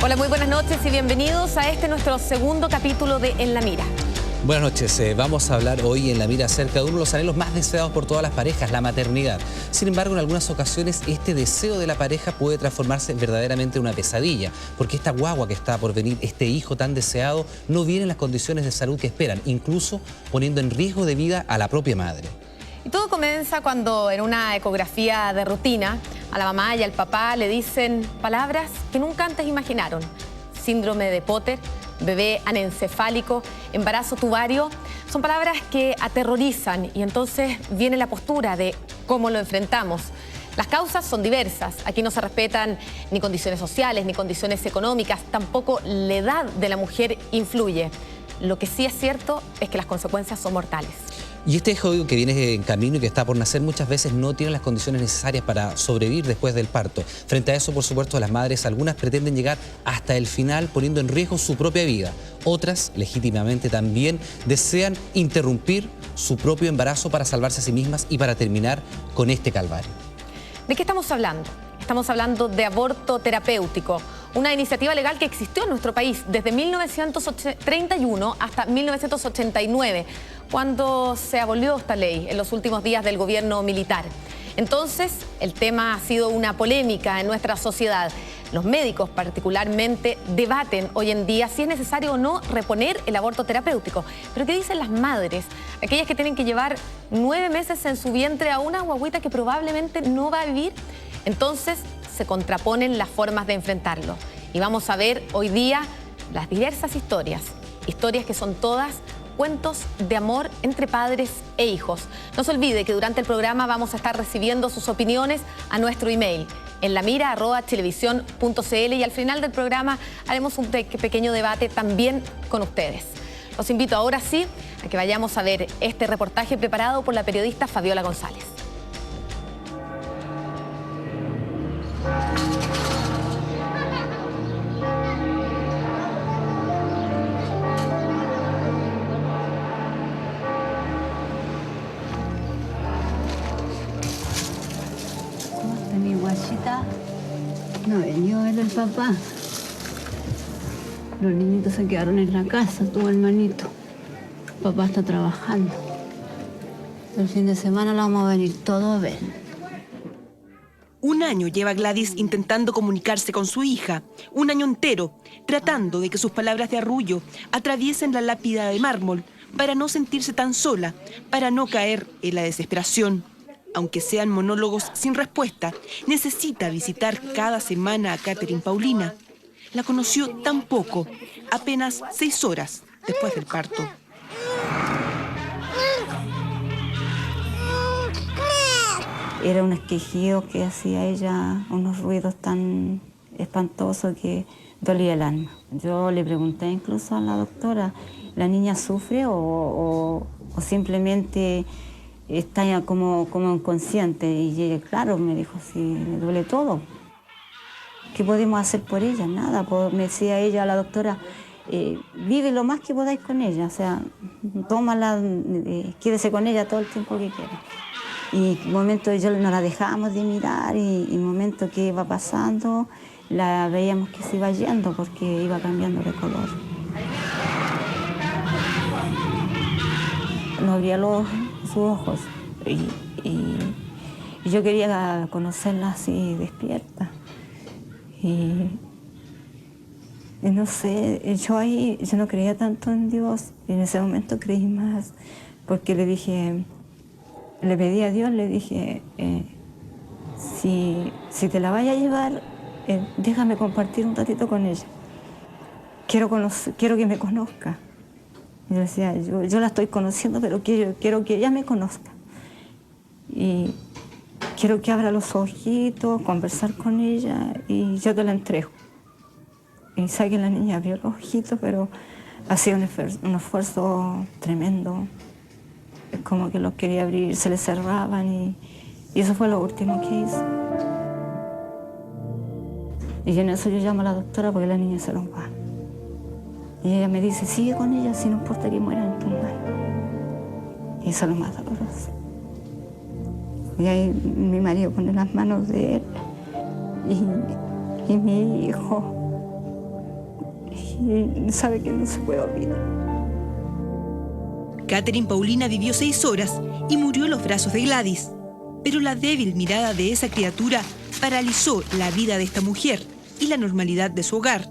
Hola, muy buenas noches y bienvenidos a nuestro segundo capítulo de En la Mira. Buenas noches, vamos a hablar hoy en La Mira acerca de uno de los anhelos más deseados por todas las parejas, la maternidad. Sin embargo, en algunas ocasiones este deseo de la pareja puede transformarse verdaderamente en una pesadilla, porque esta guagua que está por venir, este hijo tan deseado, no viene en las condiciones de salud que esperan, incluso poniendo en riesgo de vida a la propia madre. Y todo comienza cuando en una ecografía de rutina a la mamá y al papá le dicen palabras que nunca antes imaginaron. Síndrome de Potter, bebé anencefálico, embarazo tubario, son palabras que aterrorizan y entonces viene la postura de cómo lo enfrentamos. Las causas son diversas, aquí no se respetan ni condiciones sociales, ni condiciones económicas, tampoco la edad de la mujer influye. Lo que sí es cierto es que las consecuencias son mortales. Y este hijo que viene en camino y que está por nacer muchas veces no tiene las condiciones necesarias para sobrevivir después del parto. Frente a eso, por supuesto, las madres, algunas pretenden llegar hasta el final poniendo en riesgo su propia vida. Otras, legítimamente también, desean interrumpir su propio embarazo para salvarse a sí mismas y para terminar con este calvario. ¿De qué estamos hablando? Estamos hablando de aborto terapéutico, una iniciativa legal que existió en nuestro país desde 1931 hasta 1989, cuando se abolió esta ley en los últimos días del gobierno militar. Entonces, el tema ha sido una polémica en nuestra sociedad. Los médicos particularmente debaten hoy en día si es necesario o no reponer el aborto terapéutico. Pero ¿qué dicen las madres? Aquellas que tienen que llevar 9 meses en su vientre a una guagüita que probablemente no va a vivir. Entonces, se contraponen las formas de enfrentarlo. Y vamos a ver hoy día las diversas historias que son todas cuentos de amor entre padres e hijos. No se olvide que durante el programa vamos a estar recibiendo sus opiniones a nuestro email, enlamira@televisión.cl, y al final del programa haremos un pequeño debate también con ustedes. Los invito ahora sí a que vayamos a ver este reportaje preparado por la periodista Fabiola González. Mi guachita no venía a ver al papá. Los niñitos se quedaron en la casa, tu hermanito. Papá está trabajando. El fin de semana la vamos a venir todos a ver. Un año lleva Gladys intentando comunicarse con su hija, un año entero, tratando de que sus palabras de arrullo atraviesen la lápida de mármol para no sentirse tan sola, para no caer en la desesperación. Aunque sean monólogos sin respuesta, necesita visitar cada semana a Catherine Paulina. La conoció tan poco, apenas 6 horas después del parto. Era un esquejido que hacía ella, unos ruidos tan espantosos que dolía el alma. Yo le pregunté incluso a la doctora, ¿la niña sufre o simplemente está ya como inconsciente? Y ella, claro, me dijo, sí, me duele todo. ¿Qué podemos hacer por ella? Nada, me decía ella, la doctora, vive lo más que podáis con ella, o sea, tómala, quédese con ella todo el tiempo que quiera. Y en momentos yo no la dejábamos de mirar y en momentos que iba pasando la veíamos que se iba yendo porque iba cambiando de color. No abría sus ojos y yo quería conocerla así despierta. Y no sé, yo no creía tanto en Dios, y en ese momento creí más, porque le pedí a Dios, le dije, si te la vaya a llevar, déjame compartir un ratito con ella. Quiero que me conozca. Y yo decía, yo la estoy conociendo, pero quiero que ella me conozca. Y quiero que abra los ojitos, conversar con ella, y yo te la entrego. Y sabe que la niña abrió los ojitos, pero ha sido un esfuerzo tremendo. Es como que los quería abrir, se les cerraban y eso fue lo último que hizo. Y en eso yo llamo a la doctora porque la niña se nos va. Y ella me dice, sigue con ella, si no importa que muera en tu mano. Y eso es lo más doloroso. Y ahí mi marido pone las manos de él y mi hijo y sabe que no se puede olvidar. Catherine Paulina vivió 6 horas y murió en los brazos de Gladys. Pero la débil mirada de esa criatura paralizó la vida de esta mujer y la normalidad de su hogar.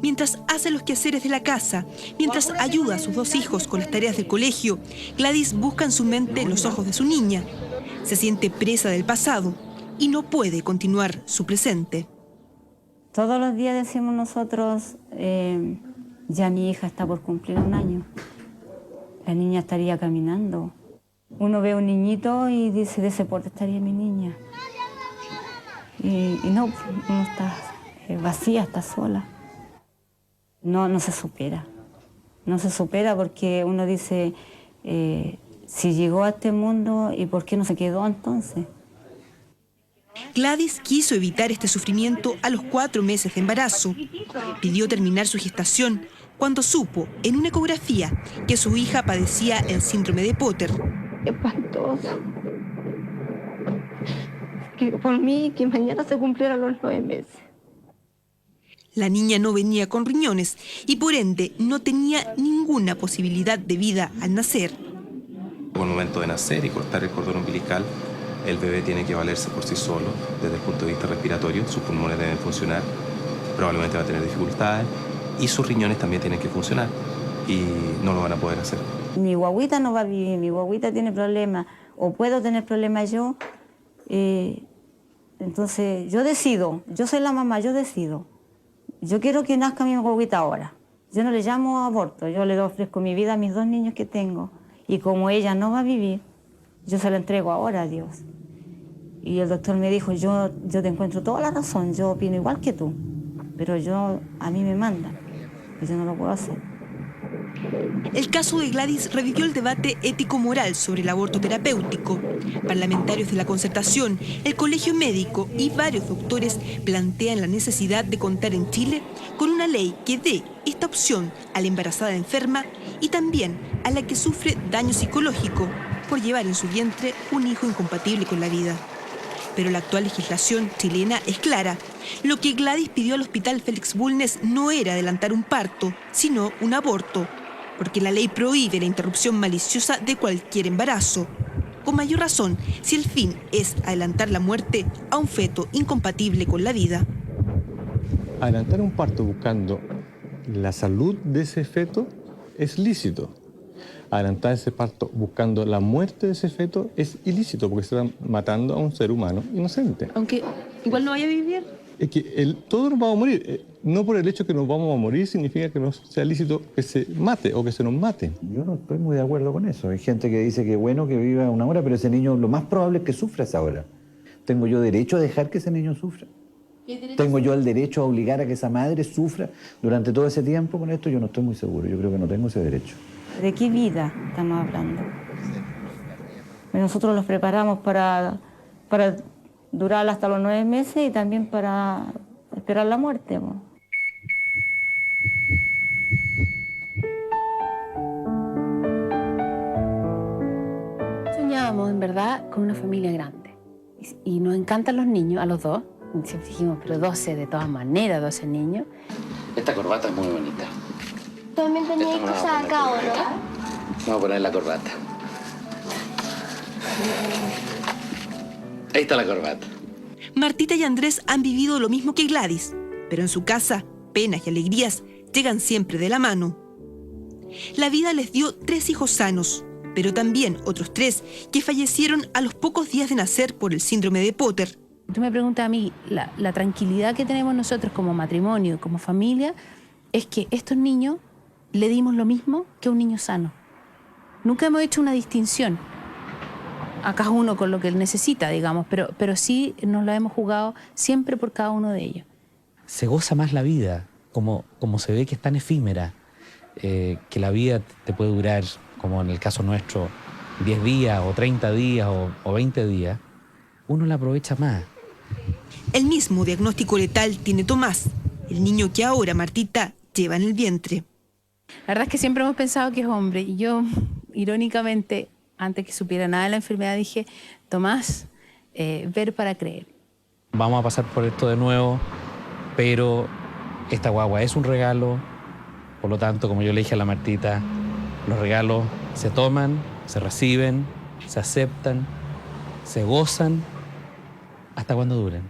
Mientras hace los quehaceres de la casa, mientras ayuda a sus 2 hijos con las tareas del colegio, Gladys busca en su mente los ojos de su niña. Se siente presa del pasado y no puede continuar su presente. Todos los días decimos nosotros, ya mi hija está por cumplir 1 año. La niña estaría caminando. Uno ve a un niñito y dice, de ese porte estaría mi niña. Y no, uno está vacía, está sola. No se supera. No se supera porque uno dice, si llegó a este mundo, ¿y por qué no se quedó entonces? Gladys quiso evitar este sufrimiento a los 4 meses de embarazo. Pidió terminar su gestación cuando supo en una ecografía que su hija padecía el síndrome de Potter. Espantoso. Que por mí, que mañana se cumplieran los 9 meses. La niña no venía con riñones y por ende no tenía ninguna posibilidad de vida al nacer. Al momento de nacer y cortar el cordón umbilical, el bebé tiene que valerse por sí solo desde el punto de vista respiratorio, sus pulmones deben funcionar, probablemente va a tener dificultades y sus riñones también tienen que funcionar y no lo van a poder hacer. Mi guagüita no va a vivir, mi guagüita tiene problemas, o puedo tener problemas yo. Entonces yo decido, yo soy la mamá, yo decido. Yo quiero que nazca mi guagüita ahora. Yo no le llamo aborto, yo le ofrezco mi vida a mis 2 niños que tengo. Y como ella no va a vivir, yo se la entrego ahora a Dios. Y el doctor me dijo, yo te encuentro toda la razón, yo opino igual que tú. Pero a mí me manda, y yo no lo puedo hacer. El caso de Gladys revivió el debate ético-moral sobre el aborto terapéutico. Parlamentarios de la Concertación, el Colegio Médico y varios doctores plantean la necesidad de contar en Chile con una ley que dé esta opción a la embarazada enferma y también a la que sufre daño psicológico por llevar en su vientre un hijo incompatible con la vida. Pero la actual legislación chilena es clara. Lo que Gladys pidió al Hospital Félix Bulnes no era adelantar un parto, sino un aborto, porque la ley prohíbe la interrupción maliciosa de cualquier embarazo. Con mayor razón, si el fin es adelantar la muerte a un feto incompatible con la vida. Adelantar un parto buscando la salud de ese feto es lícito. Adelantar ese parto buscando la muerte de ese feto es ilícito porque se está matando a un ser humano inocente. Aunque igual no vaya a vivir. Es que todos nos vamos a morir. No por el hecho que nos vamos a morir significa que no sea lícito que se mate o que se nos mate. Yo no estoy muy de acuerdo con eso. Hay gente que dice que bueno que viva 1 hora, pero ese niño lo más probable es que sufra esa hora. ¿Tengo yo derecho a dejar que ese niño sufra? ¿Tengo yo el derecho a obligar a que esa madre sufra durante todo ese tiempo con esto? Yo no estoy muy seguro. Yo creo que no tengo ese derecho. ¿De qué vida estamos hablando? Nosotros los preparamos para durar hasta los 9 meses y también para esperar la muerte. Soñábamos, en verdad, con una familia grande. Y nos encantan los niños, a los 2. Siempre dijimos, pero 12 de todas maneras, 12 niños. Esta corbata es muy bonita. También tenía que usar acá, ¿o no? Vamos a poner la corbata. Ahí está la corbata. Martita y Andrés han vivido lo mismo que Gladys, pero en su casa, penas y alegrías llegan siempre de la mano. La vida les dio 3 hijos sanos, pero también otros 3 que fallecieron a los pocos días de nacer por el síndrome de Potter. Tú me preguntas a mí, la tranquilidad que tenemos nosotros como matrimonio, como familia, es que estos niños le dimos lo mismo que a un niño sano. Nunca hemos hecho una distinción a cada uno con lo que él necesita, digamos, pero sí nos la hemos jugado siempre por cada uno de ellos. Se goza más la vida, como se ve que es tan efímera, que la vida te puede durar, como en el caso nuestro, 10 días o 30 días o 20 días, uno la aprovecha más. El mismo diagnóstico letal tiene Tomás, el niño que ahora Martita lleva en el vientre. La verdad es que siempre hemos pensado que es hombre y yo, irónicamente, antes que supiera nada de la enfermedad, dije, Tomás, ver para creer. Vamos a pasar por esto de nuevo, pero esta guagua es un regalo Por lo tanto, como yo le dije a la Martita, los regalos se toman, se reciben, se aceptan, se gozan, hasta cuando duren.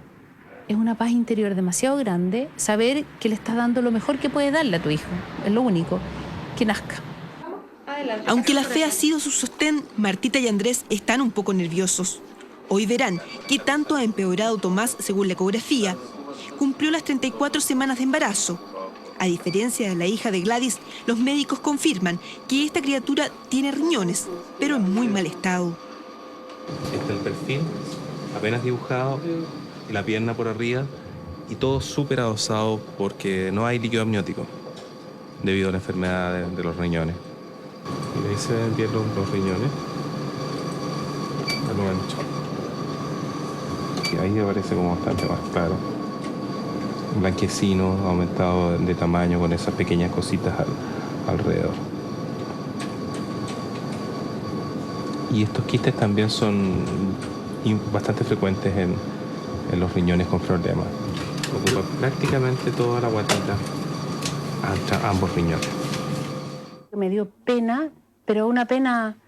Es una paz interior demasiado grande saber que le estás dando lo mejor que puedes darle a tu hijo. Es lo único, que nazca. Aunque la fe ha sido su sostén, Martita y Andrés están un poco nerviosos. Hoy verán qué tanto ha empeorado Tomás según la ecografía. Cumplió las 34 semanas de embarazo. A diferencia de la hija de Gladys, los médicos confirman que esta criatura tiene riñones, pero en muy mal estado. Este es el perfil, apenas dibujado, la pierna por arriba y todo súper adosado porque no hay líquido amniótico debido a la enfermedad de los riñones. Y ahí se ven bien los riñones. A lo ancho. Y ahí aparece como bastante más claro. Blanquecino, aumentado de tamaño con esas pequeñas cositas alrededor. Y estos quistes también son bastante frecuentes en los riñones con problemas. Ocupa prácticamente toda la guatita, ambos riñones. Me dio pena, pero una pena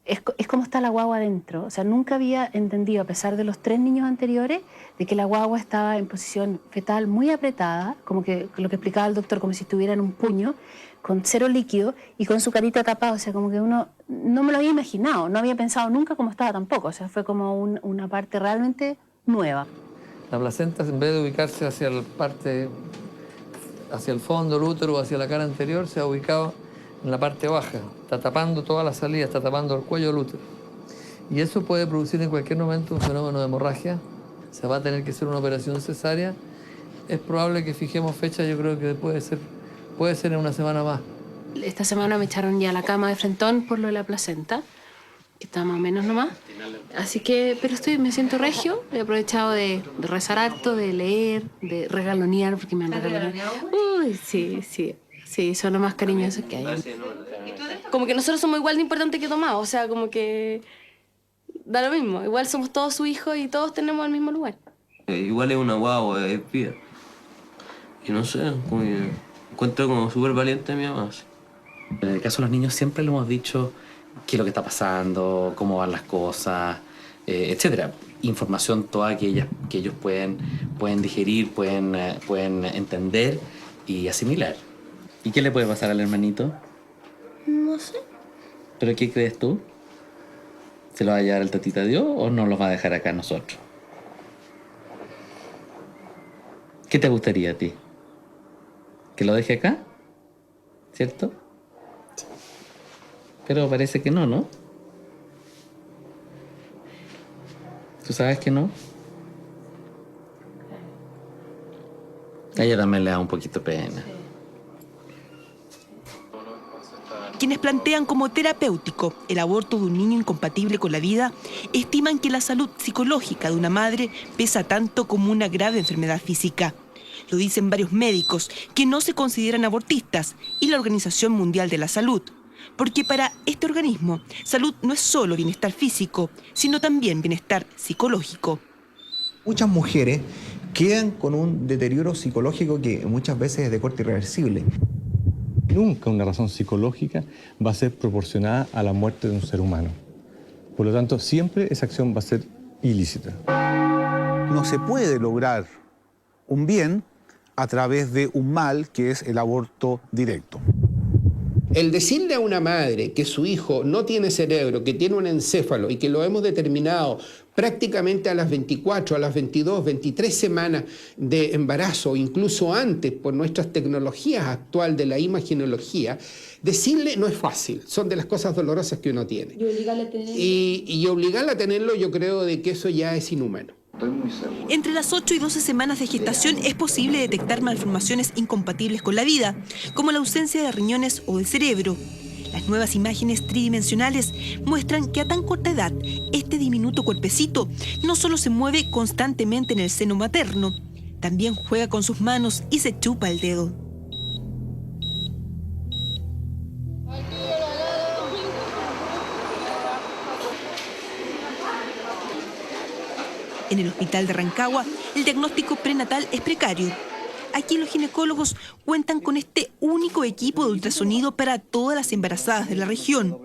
es como está la guagua adentro. O sea, nunca había entendido, a pesar de los 3 niños anteriores, de que la guagua estaba en posición fetal muy apretada, como que lo que explicaba el doctor, como si estuviera en un puño, con 0 líquido y con su carita tapada. O sea, como que uno no me lo había imaginado, no había pensado nunca cómo estaba tampoco. O sea, fue como una parte realmente nueva. La placenta, en vez de ubicarse hacia el fondo del útero o hacia la cara anterior, se ha ubicado en la parte baja. Está tapando toda la salida, está tapando el cuello del útero. Y eso puede producir en cualquier momento un fenómeno de hemorragia. Se va a tener que hacer una operación cesárea. Es probable que fijemos fecha, yo creo que puede ser en una semana más. Esta semana me echaron ya a la cama de frentón por lo de la placenta, que está más o menos nomás. Así que, pero me siento regio. He aprovechado de rezar harto, de leer, de regalonear, porque me han regaloneado. Uy, sí, son los más cariñosos que hay. Como que nosotros somos igual de importantes que Tomás, o sea, como que da lo mismo. Igual somos todos su hijo y todos tenemos el mismo lugar. Igual es una guagua, es vida. Y no sé, como que encuentro como súper valiente a mi mamá. En el caso de los niños siempre le hemos dicho qué es lo que está pasando, cómo van las cosas, etcétera. Información toda que ellos pueden digerir, pueden entender y asimilar. ¿Y qué le puede pasar al hermanito? No sé. ¿Pero qué crees tú? ¿Se lo va a llevar el tatita Dios o no los va a dejar acá nosotros? ¿Qué te gustaría a ti? ¿Que lo deje acá? ¿Cierto? Sí. Pero parece que no, ¿no? ¿Tú sabes que no? A ella también le da un poquito pena. Quienes plantean como terapéutico el aborto de un niño incompatible con la vida, estiman que la salud psicológica de una madre pesa tanto como una grave enfermedad física. Lo dicen varios médicos que no se consideran abortistas y la Organización Mundial de la Salud. Porque para este organismo, salud no es solo bienestar físico, sino también bienestar psicológico. Muchas mujeres quedan con un deterioro psicológico que muchas veces es de corte irreversible. Nunca una razón psicológica va a ser proporcionada a la muerte de un ser humano. Por lo tanto, siempre esa acción va a ser ilícita. No se puede lograr un bien a través de un mal que es el aborto directo. El decirle a una madre que su hijo no tiene cerebro, que tiene un encéfalo y que lo hemos determinado prácticamente a las 24, a las 22, 23 semanas de embarazo, incluso antes por nuestras tecnologías actuales de la imagenología, decirle no es fácil, son de las cosas dolorosas que uno tiene. Y obligarle a tenerlo. Y obligarle a tenerlo, yo creo de que eso ya es inhumano. Entre las 8 y 12 semanas de gestación es posible detectar malformaciones incompatibles con la vida, como la ausencia de riñones o de cerebro. Las nuevas imágenes tridimensionales muestran que a tan corta edad, este diminuto cuerpecito no solo se mueve constantemente en el seno materno, también juega con sus manos y se chupa el dedo. En el hospital de Rancagua, el diagnóstico prenatal es precario. Aquí los ginecólogos cuentan con este único equipo de ultrasonido para todas las embarazadas de la región.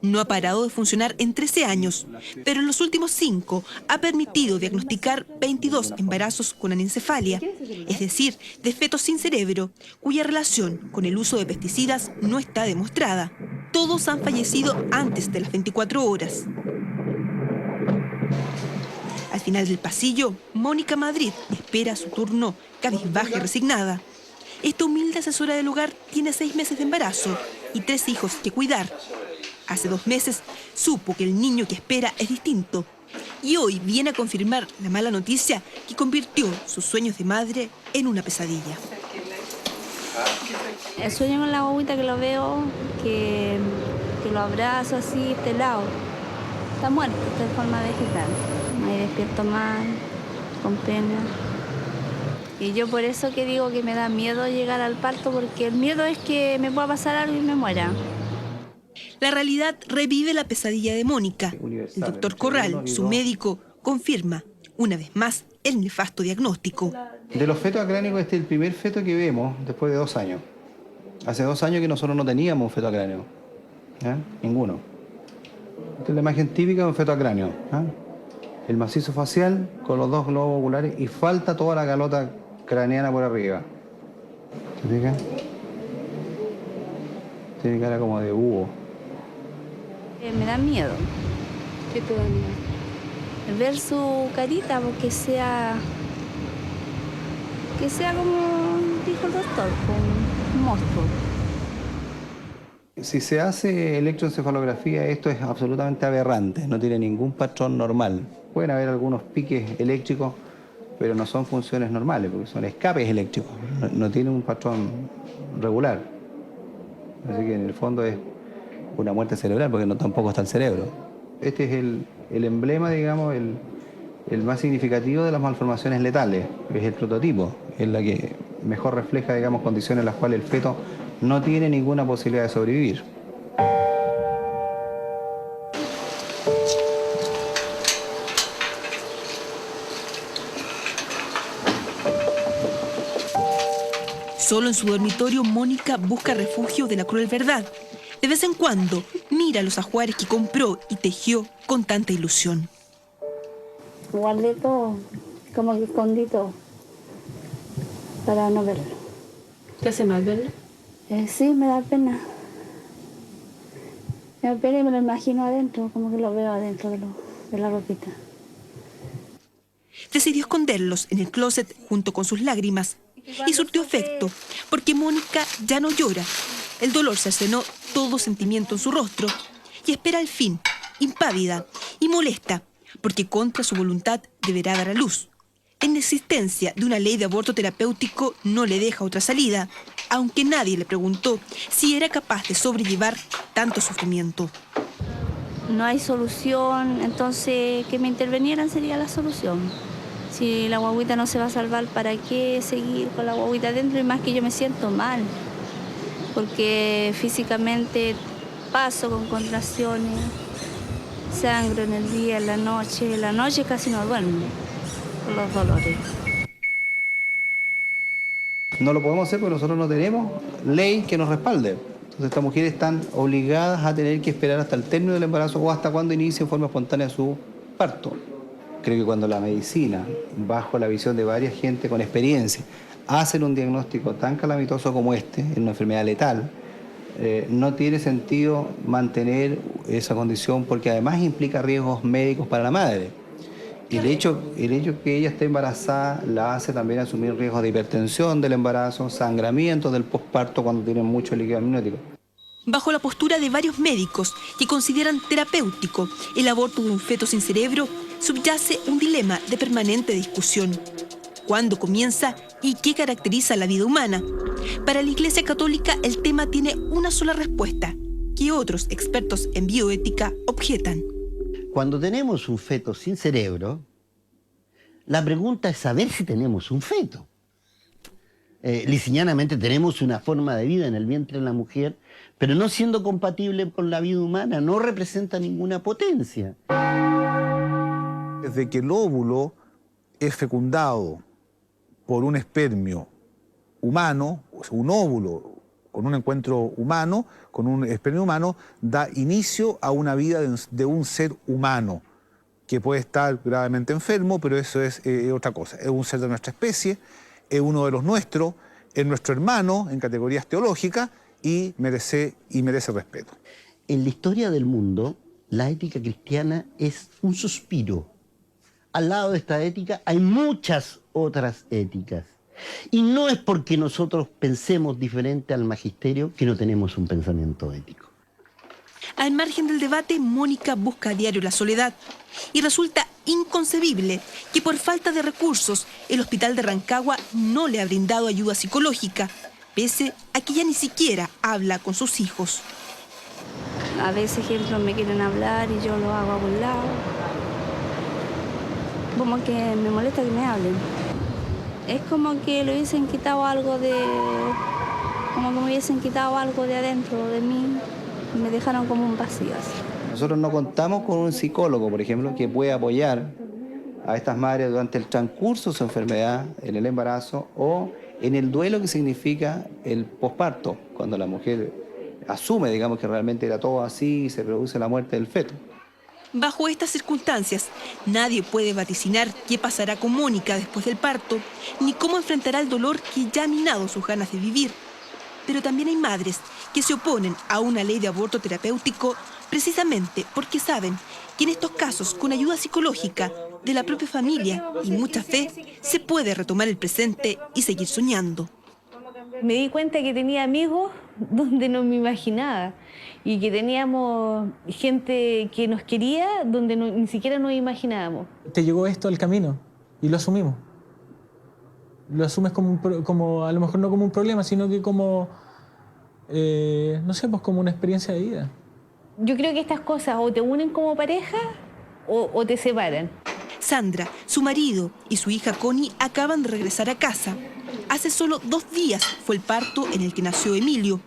No ha parado de funcionar en 13 años, pero en los últimos 5 ha permitido diagnosticar 22 embarazos con anencefalia, es decir, de fetos sin cerebro, cuya relación con el uso de pesticidas no está demostrada. Todos han fallecido antes de las 24 horas. Al final del pasillo, Mónica Madrid espera su turno, cabizbaja y resignada. Esta humilde asesora del hogar tiene 6 meses de embarazo y 3 hijos que cuidar. Hace 2 meses supo que el niño que espera es distinto y hoy viene a confirmar la mala noticia que convirtió sus sueños de madre en una pesadilla. El sueño con la guaguita que lo veo, que lo abrazo así, este lado. Está muerto, está en forma vegetal. Me despierto mal, con pena. Y yo por eso que digo que me da miedo llegar al parto, porque el miedo es que me pueda pasar algo y me muera. La realidad revive la pesadilla de Mónica. El doctor Corral, su médico, confirma, una vez más, el nefasto diagnóstico. De los fetos acráneos, este es el primer feto que vemos después de 2 años. Hace 2 años que nosotros no teníamos un feto acráneo. Ninguno. Esta es la imagen típica de un feto acráneo. El macizo facial con los 2 globos oculares y falta toda la calota craneana por arriba. ¿Se fija? Tiene cara como de búho. Me da miedo. ¿Qué te da miedo? Ver su carita, porque sea como dijo el doctor, como un monstruo. Si se hace electroencefalografía, esto es absolutamente aberrante, no tiene ningún patrón normal. Pueden haber algunos piques eléctricos, pero no son funciones normales, porque son escapes eléctricos, no tiene un patrón regular. Así que en el fondo es una muerte cerebral, porque tampoco está el cerebro. Este es el emblema, digamos, el más significativo de las malformaciones letales, es el prototipo, es la que mejor refleja, digamos, condiciones en las cuales el feto no tiene ninguna posibilidad de sobrevivir. Solo en su dormitorio, Mónica busca refugio de la cruel verdad. De vez en cuando, mira los ajuares que compró y tejió con tanta ilusión. Guardé todo, como que escondí todo, para no verlo. ¿Te hace mal verlo? Sí, me da pena. Me da pena y me lo imagino adentro, como que lo veo adentro de la ropita. Decidió esconderlos en el closet junto con sus lágrimas y surtió efecto, porque Mónica ya no llora. El dolor cercenó todo sentimiento en su rostro y espera al fin, impávida y molesta, porque contra su voluntad deberá dar a luz. En la existencia de una ley de aborto terapéutico no le deja otra salida, aunque nadie le preguntó si era capaz de sobrellevar tanto sufrimiento. No hay solución, entonces que me intervinieran sería la solución. Si la guagüita no se va a salvar, ¿para qué seguir con la guagüita adentro? Y más que yo me siento mal, porque físicamente paso con contracciones, sangro en el día, en la noche casi no duermo por los dolores. No lo podemos hacer porque nosotros no tenemos ley que nos respalde. Entonces estas mujeres están obligadas a tener que esperar hasta el término del embarazo o hasta cuando inicie en forma espontánea su parto. Creo que cuando la medicina, bajo la visión de varias gente con experiencia, hacen un diagnóstico tan calamitoso como este, en una enfermedad letal, no tiene sentido mantener esa condición porque además implica riesgos médicos para la madre. Y el hecho que ella esté embarazada la hace también asumir riesgos de hipertensión del embarazo, sangramiento del posparto cuando tienen mucho líquido amniótico. Bajo la postura de varios médicos que consideran terapéutico el aborto de un feto sin cerebro, subyace un dilema de permanente discusión. ¿Cuándo comienza y qué caracteriza la vida humana? Para la Iglesia Católica el tema tiene una sola respuesta, que otros expertos en bioética objetan. Cuando tenemos un feto sin cerebro, la pregunta es saber si tenemos un feto. Lisinianamente tenemos una forma de vida en el vientre de la mujer, pero no siendo compatible con la vida humana, no representa ninguna potencia. Desde que el óvulo es fecundado por un espermio humano, un óvulo con un encuentro humano, con un esperma humano, da inicio a una vida de un ser humano que puede estar gravemente enfermo, pero eso es otra cosa. Es un ser de nuestra especie, es uno de los nuestros, es nuestro hermano en categorías teológicas y merece respeto. En la historia del mundo, la ética cristiana es un suspiro. Al lado de esta ética hay muchas otras éticas. Y no es porque nosotros pensemos diferente al magisterio que no tenemos un pensamiento ético. Al margen del debate, Mónica busca a diario la soledad y resulta inconcebible que por falta de recursos el hospital de Rancagua no le ha brindado ayuda psicológica, pese a que ya ni siquiera habla con sus hijos. A veces, ejemplo, me quieren hablar y yo lo hago a un lado. Como que me molesta que me hablen. Es como que le hubiesen quitado algo de... como que me hubiesen quitado algo de adentro de mí. Me dejaron como un vacío así. Nosotros no contamos con un psicólogo, por ejemplo, que pueda apoyar a estas madres durante el transcurso de su enfermedad, en el embarazo o en el duelo que significa el posparto, cuando la mujer asume, digamos, que realmente era todo así y se produce la muerte del feto. Bajo estas circunstancias, nadie puede vaticinar qué pasará con Mónica después del parto, ni cómo enfrentará el dolor que ya ha minado sus ganas de vivir. Pero también hay madres que se oponen a una ley de aborto terapéutico precisamente porque saben que en estos casos, con ayuda psicológica de la propia familia y mucha fe, se puede retomar el presente y seguir soñando. Me di cuenta que tenía amigos donde no me imaginaba y que teníamos gente que nos quería donde ni siquiera nos imaginábamos. Te llegó esto al camino y lo asumimos. Lo asumes como a lo mejor no como un problema, sino que como, no sé, pues como una experiencia de vida. Yo creo que estas cosas o te unen como pareja o te separan. Sandra, su marido y su hija Connie acaban de regresar a casa. Hace solo 2 días fue el parto en el que nació Emilio.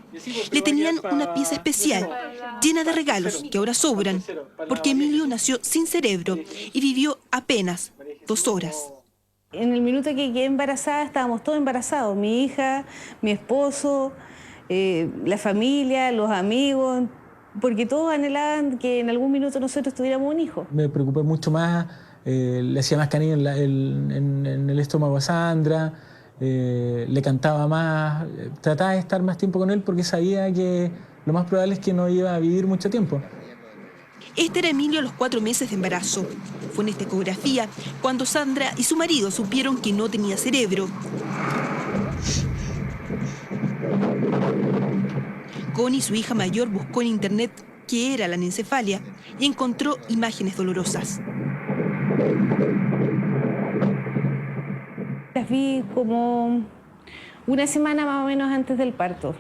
Le tenían una pieza especial, llena de regalos que ahora sobran, porque Emilio nació sin cerebro y vivió apenas 2 horas. En el minuto que quedé embarazada, estábamos todos embarazados. Mi hija, mi esposo, la familia, los amigos, porque todos anhelaban que en algún minuto nosotros tuviéramos un hijo. Me preocupé mucho más, le hacía más cariño en el estómago a Sandra, le cantaba más, trataba de estar más tiempo con él porque sabía que lo más probable es que no iba a vivir mucho tiempo. Este era Emilio a los 4 meses de embarazo. Fue en esta ecografía cuando Sandra y su marido supieron que no tenía cerebro. Connie, su hija mayor, buscó en internet qué era la anencefalia y encontró imágenes dolorosas. Las vi como una semana más o menos antes del parto.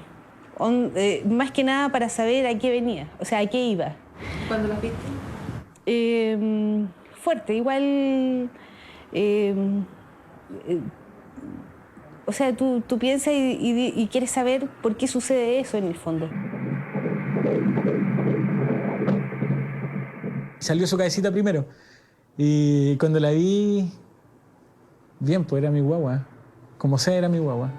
Más que nada para saber a qué venía, o sea, a qué iba. ¿Cuándo las viste? Fuerte, igual... o sea, tú piensas y quieres saber por qué sucede eso en el fondo. Salió su cabecita primero y cuando la vi, bien, pues era mi guagua. Como sea, era mi guagua.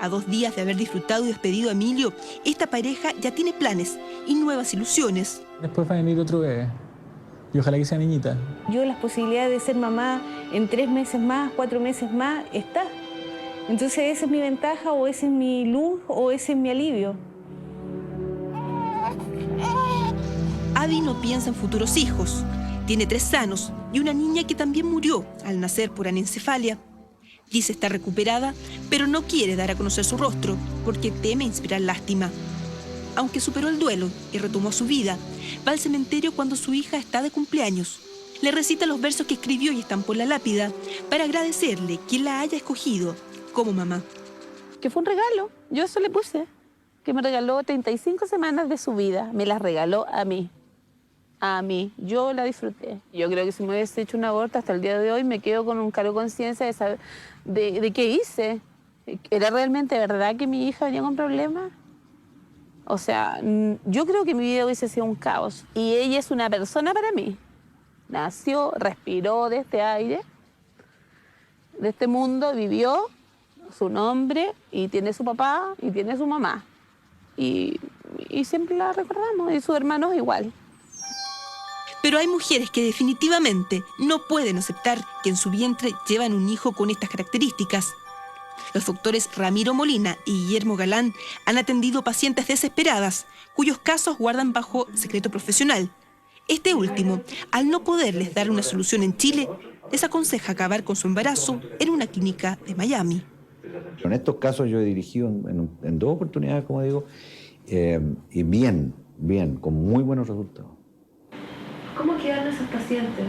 A 2 días de haber disfrutado y despedido a Emilio, esta pareja ya tiene planes y nuevas ilusiones. Después va a venir otro bebé y ojalá que sea niñita. Yo las posibilidades de ser mamá en 3 meses más, 4 meses más, está. Entonces esa es mi ventaja, o esa es mi luz, o ese es mi alivio. Adi no piensa en futuros hijos. Tiene 3 sanos y una niña que también murió al nacer por anencefalia. Dice estar recuperada, pero no quiere dar a conocer su rostro porque teme inspirar lástima. Aunque superó el duelo y retomó su vida, va al cementerio cuando su hija está de cumpleaños. Le recita los versos que escribió y estampó en la lápida para agradecerle que la haya escogido como mamá. Que fue un regalo, yo eso le puse, que me regaló 35 semanas de su vida, me las regaló a mí, yo la disfruté. Yo creo que si me hubiese hecho un aborto hasta el día de hoy me quedo con un cargo de conciencia de saber de qué hice. ¿Era realmente verdad que mi hija venía con problemas? O sea, yo creo que mi vida hubiese sido un caos y ella es una persona para mí. Nació, respiró de este aire, de este mundo, vivió. O su nombre y tiene su papá y tiene su mamá. Y siempre la recordamos, y sus hermanos igual. Pero hay mujeres que definitivamente no pueden aceptar que en su vientre llevan un hijo con estas características. Los doctores Ramiro Molina y Guillermo Galán han atendido pacientes desesperadas, cuyos casos guardan bajo secreto profesional. Este último, al no poderles dar una solución en Chile, les aconseja acabar con su embarazo en una clínica de Miami. En estos casos yo he dirigido en 2 oportunidades, como digo, y bien, con muy buenos resultados. ¿Cómo quedan esos pacientes?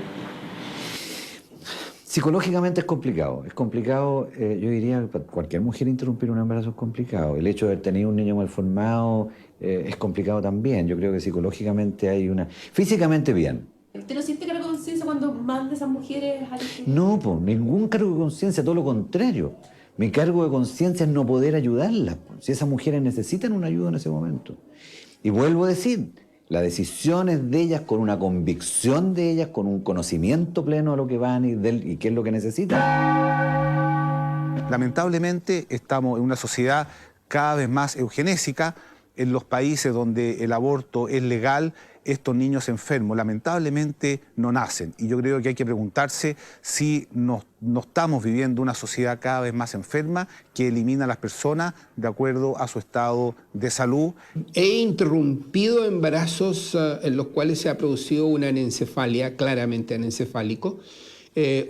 Psicológicamente es complicado, yo diría que para cualquier mujer interrumpir un embarazo es complicado. El hecho de haber tenido un niño mal formado es complicado también. Yo creo que psicológicamente hay una... Físicamente bien. ¿Usted no siente cargo de conciencia cuando manda a esas mujeres a... No, pues ningún cargo de conciencia, todo lo contrario. Mi cargo de conciencia es no poder ayudarlas, si esas mujeres necesitan una ayuda en ese momento. Y vuelvo a decir, la decisión es de ellas, con una convicción de ellas, con un conocimiento pleno de lo que van y qué es lo que necesitan. Lamentablemente estamos en una sociedad cada vez más eugenésica. En los países donde el aborto es legal, estos niños enfermos lamentablemente no nacen. Y yo creo que hay que preguntarse si no estamos viviendo una sociedad cada vez más enferma que elimina a las personas de acuerdo a su estado de salud. He interrumpido embarazos en los cuales se ha producido una anencefalia, claramente anencefálico,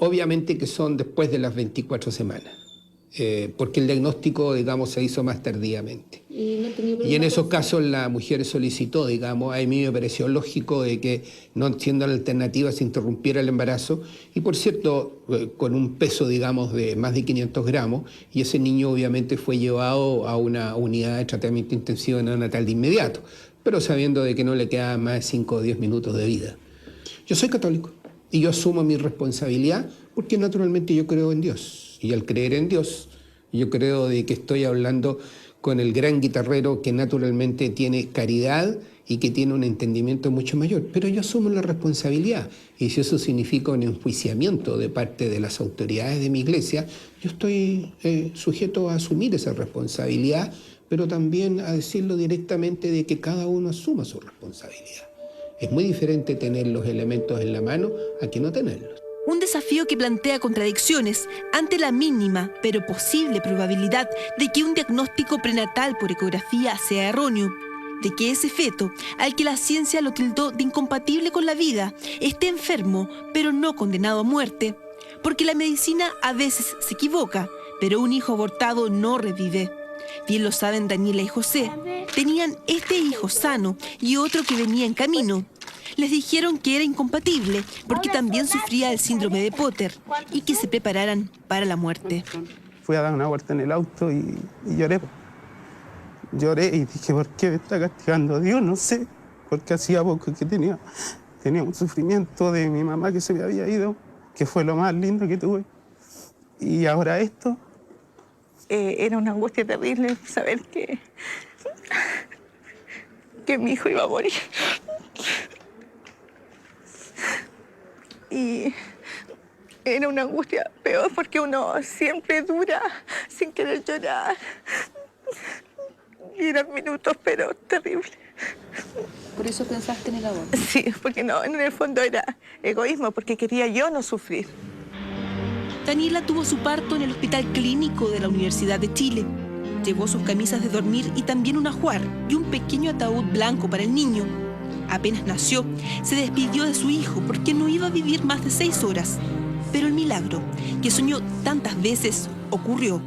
obviamente que son después de las 24 semanas. Porque el diagnóstico, digamos, se hizo más tardíamente. Y en esos casos la mujer solicitó, digamos, a mí me pareció lógico de que, no siendo la alternativa, se interrumpiera el embarazo. Y por cierto, con un peso, digamos, de más de 500 gramos, y ese niño obviamente fue llevado a una unidad de tratamiento intensivo neonatal de inmediato, pero sabiendo de que no le quedaban más de 5 o 10 minutos de vida. Yo soy católico y yo asumo mi responsabilidad porque naturalmente yo creo en Dios. Y al creer en Dios, yo creo de que estoy hablando con el gran guitarrero que naturalmente tiene caridad y que tiene un entendimiento mucho mayor. Pero yo asumo la responsabilidad. Y si eso significa un enjuiciamiento de parte de las autoridades de mi iglesia, yo estoy sujeto a asumir esa responsabilidad, pero también a decirlo directamente de que cada uno asuma su responsabilidad. Es muy diferente tener los elementos en la mano a que no tenerlos. Un desafío que plantea contradicciones ante la mínima pero posible probabilidad de que un diagnóstico prenatal por ecografía sea erróneo, de que ese feto, al que la ciencia lo tildó de incompatible con la vida, esté enfermo pero no condenado a muerte, porque la medicina a veces se equivoca, pero un hijo abortado no revive. Bien lo saben Daniela y José. Tenían este hijo sano y otro que venía en camino. Les dijeron que era incompatible porque también sufría el síndrome de Potter y que se prepararan para la muerte. Fui a dar una vuelta en el auto y lloré. Lloré y dije, ¿por qué me está castigando Dios? No sé, porque hacía poco que tenía un sufrimiento de mi mamá que se me había ido, que fue lo más lindo que tuve. Y ahora esto. Era una angustia terrible saber que mi hijo iba a morir. Y era una angustia peor porque uno siempre dura sin querer llorar. Y eran minutos, pero terribles. ¿Por eso pensaste en el aborto? Sí, porque no, en el fondo era egoísmo, porque quería yo no sufrir. Daniela tuvo su parto en el Hospital Clínico de la Universidad de Chile. Llevó sus camisas de dormir y también un ajuar y un pequeño ataúd blanco para el niño. Apenas nació, se despidió de su hijo porque no iba a vivir más de 6 horas. Pero el milagro, que soñó tantas veces, ocurrió.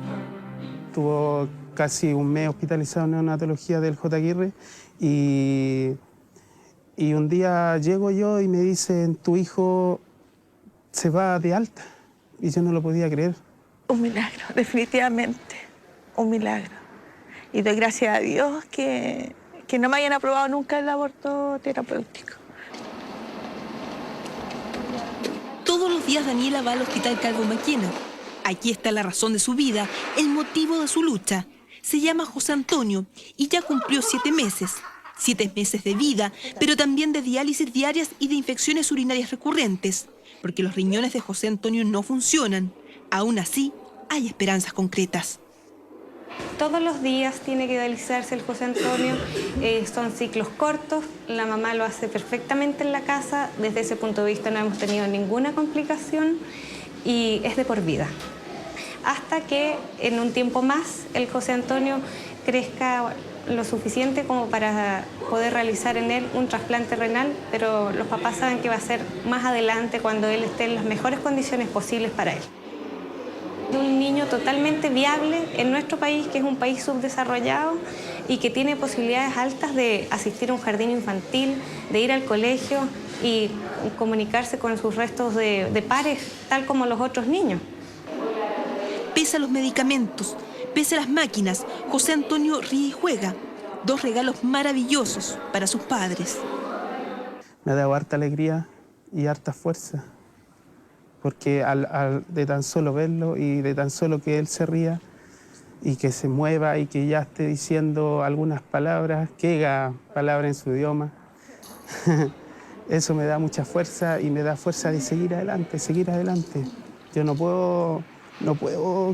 Tuvo casi un mes hospitalizado en neonatología del J. Aguirre y un día llego yo y me dicen, tu hijo se va de alta. Y yo no lo podía creer. Un milagro, definitivamente, un milagro. Y doy gracias a Dios que no me hayan aprobado nunca el aborto terapéutico. Todos los días Daniela va al Hospital Calvo Maquena. Aquí está la razón de su vida, el motivo de su lucha. Se llama José Antonio y ya cumplió 7 meses. 7 meses de vida, pero también de diálisis diarias y de infecciones urinarias recurrentes, porque los riñones de José Antonio no funcionan. Aún así, hay esperanzas concretas. todos los días tiene que dializarse el José Antonio, son ciclos cortos, la mamá lo hace perfectamente en la casa, desde ese punto de vista no hemos tenido ninguna complicación y es de por vida. Hasta que en un tiempo más el José Antonio crezca lo suficiente como para poder realizar en él un trasplante renal, pero los papás saben que va a ser más adelante cuando él esté en las mejores condiciones posibles para él. Un niño totalmente viable en nuestro país, que es un país subdesarrollado y que tiene posibilidades altas de asistir a un jardín infantil, de ir al colegio y comunicarse con sus restos de pares, tal como los otros niños. Pese a los medicamentos, pese a las máquinas, José Antonio ríe y juega. 2 regalos maravillosos para sus padres. Me ha dado harta alegría y harta fuerza, porque de tan solo verlo y de tan solo que él se ría y que se mueva y que ya esté diciendo algunas palabras, que diga palabras en su idioma, eso me da mucha fuerza y me da fuerza de seguir adelante, seguir adelante. Yo no puedo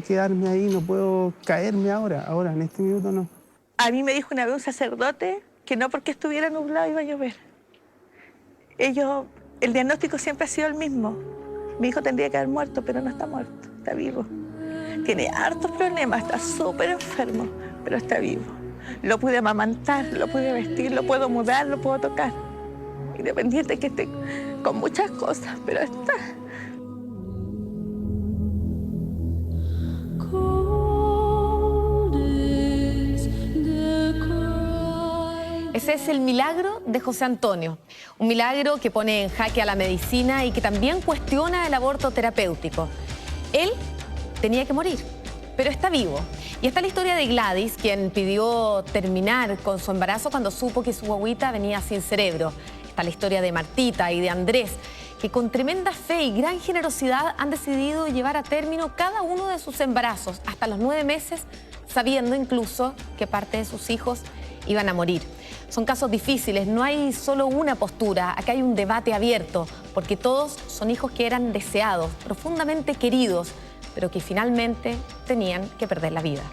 quedarme ahí, no puedo caerme ahora, en este minuto no. A mí me dijo una vez un sacerdote que no porque estuviera nublado iba a llover. El diagnóstico siempre ha sido el mismo. Mi hijo tendría que haber muerto, pero no está muerto, está vivo. Tiene hartos problemas, está súper enfermo, pero está vivo. Lo pude amamantar, lo pude vestir, lo puedo mudar, lo puedo tocar. Independiente que esté con muchas cosas, pero está. Ese es el milagro de José Antonio, un milagro que pone en jaque a la medicina y que también cuestiona el aborto terapéutico. Él tenía que morir, pero está vivo. Y está la historia de Gladys, quien pidió terminar con su embarazo cuando supo que su guagüita venía sin cerebro. Está la historia de Martita y de Andrés, que con tremenda fe y gran generosidad han decidido llevar a término cada uno de sus embarazos, hasta los 9 meses, sabiendo incluso que parte de sus hijos iban a morir. Son casos difíciles, no hay solo una postura, acá hay un debate abierto, porque todos son hijos que eran deseados, profundamente queridos, pero que finalmente tenían que perder la vida.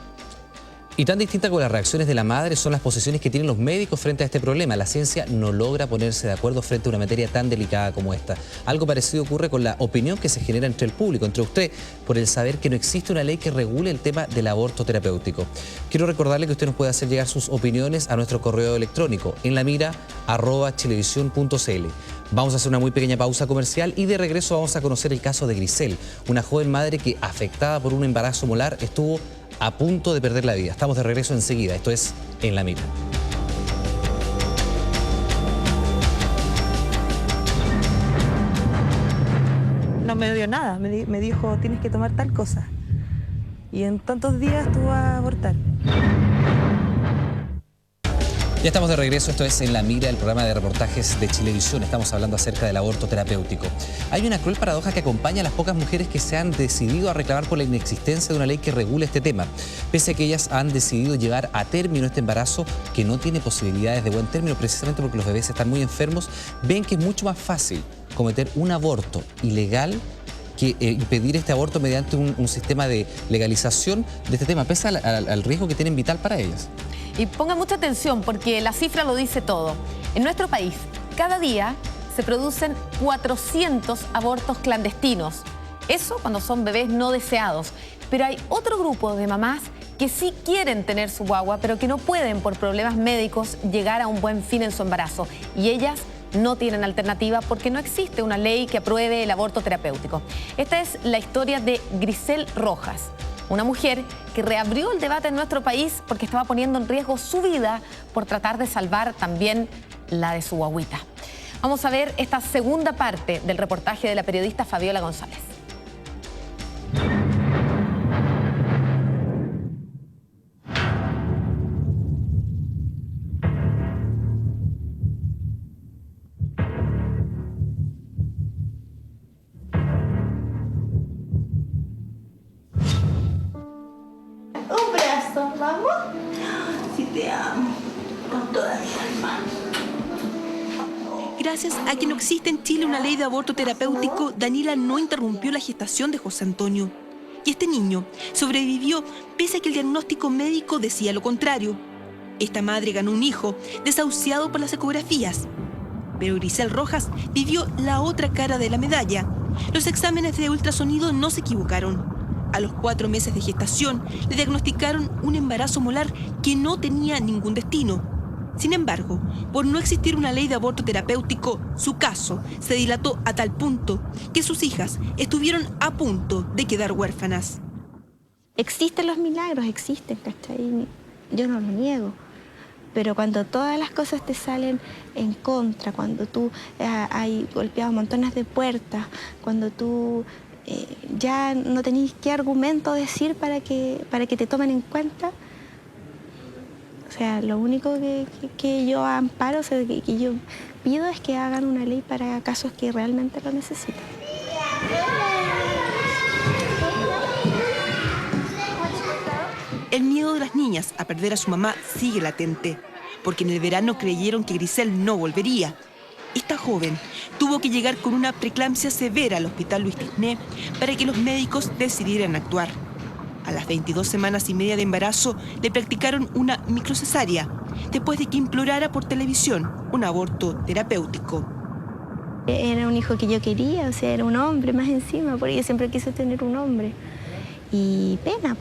Y tan distinta con las reacciones de la madre son las posiciones que tienen los médicos frente a este problema. La ciencia no logra ponerse de acuerdo frente a una materia tan delicada como esta. Algo parecido ocurre con la opinión que se genera entre el público, entre usted, por el saber que no existe una ley que regule el tema del aborto terapéutico. Quiero recordarle que usted nos puede hacer llegar sus opiniones a nuestro correo electrónico, en la mira @chilevisión.cl. Vamos a hacer una muy pequeña pausa comercial y de regreso vamos a conocer el caso de Grisel, una joven madre que, afectada por un embarazo molar, estuvo a punto de perder la vida. Estamos de regreso enseguida. Esto es En la Mira. No me dio nada, me dijo tienes que tomar tal cosa. Y en tantos días tú vas a abortar. Ya estamos de regreso, esto es En la Mira, el programa de reportajes de Chilevisión. Estamos hablando acerca del aborto terapéutico. Hay una cruel paradoja que acompaña a las pocas mujeres que se han decidido a reclamar por la inexistencia de una ley que regule este tema. Pese a que ellas han decidido llevar a término este embarazo que no tiene posibilidades de buen término, precisamente porque los bebés están muy enfermos, ven que es mucho más fácil cometer un aborto ilegal que impedir este aborto mediante un sistema de legalización de este tema, pese al riesgo que tienen vital para ellas. Y pongan mucha atención porque la cifra lo dice todo. En nuestro país, cada día se producen 400 abortos clandestinos. Eso cuando son bebés no deseados. Pero hay otro grupo de mamás que sí quieren tener su guagua, pero que no pueden por problemas médicos llegar a un buen fin en su embarazo. Y ellas no tienen alternativa porque no existe una ley que apruebe el aborto terapéutico. Esta es la historia de Grisel Rojas, una mujer que reabrió el debate en nuestro país porque estaba poniendo en riesgo su vida por tratar de salvar también la de su guagüita. Vamos a ver esta segunda parte del reportaje de la periodista Fabiola González. ¿Vamos? Sí, te amo. Con toda mi alma. Gracias a que no existe en Chile una ley de aborto terapéutico, Daniela no interrumpió la gestación de José Antonio. Y este niño sobrevivió pese a que el diagnóstico médico decía lo contrario. Esta madre ganó un hijo desahuciado por las ecografías. Pero Grisel Rojas vivió la otra cara de la medalla. Los exámenes de ultrasonido no se equivocaron. A los 4 meses de gestación le diagnosticaron un embarazo molar que no tenía ningún destino. Sin embargo, por no existir una ley de aborto terapéutico, su caso se dilató a tal punto que sus hijas estuvieron a punto de quedar huérfanas. Existen los milagros, existen, ¿cachai? Yo no lo niego. Pero cuando todas las cosas te salen en contra, cuando tú hay golpeado montones de puertas, cuando tú ya no tenés qué argumento decir para que te tomen en cuenta, o sea, lo único que yo amparo, o sea, que yo pido es que hagan una ley para casos que realmente lo necesitan. El miedo de las niñas a perder a su mamá sigue latente, porque en el verano creyeron que Grisel no volvería. Esta joven tuvo que llegar con una preeclampsia severa al Hospital Luis Tisné para que los médicos decidieran actuar. A las 22 semanas y media de embarazo le practicaron una microcesárea, después de que implorara por televisión un aborto terapéutico. Era un hijo que yo quería, o sea, era un hombre más encima, porque yo siempre quise tener un hombre. Y pena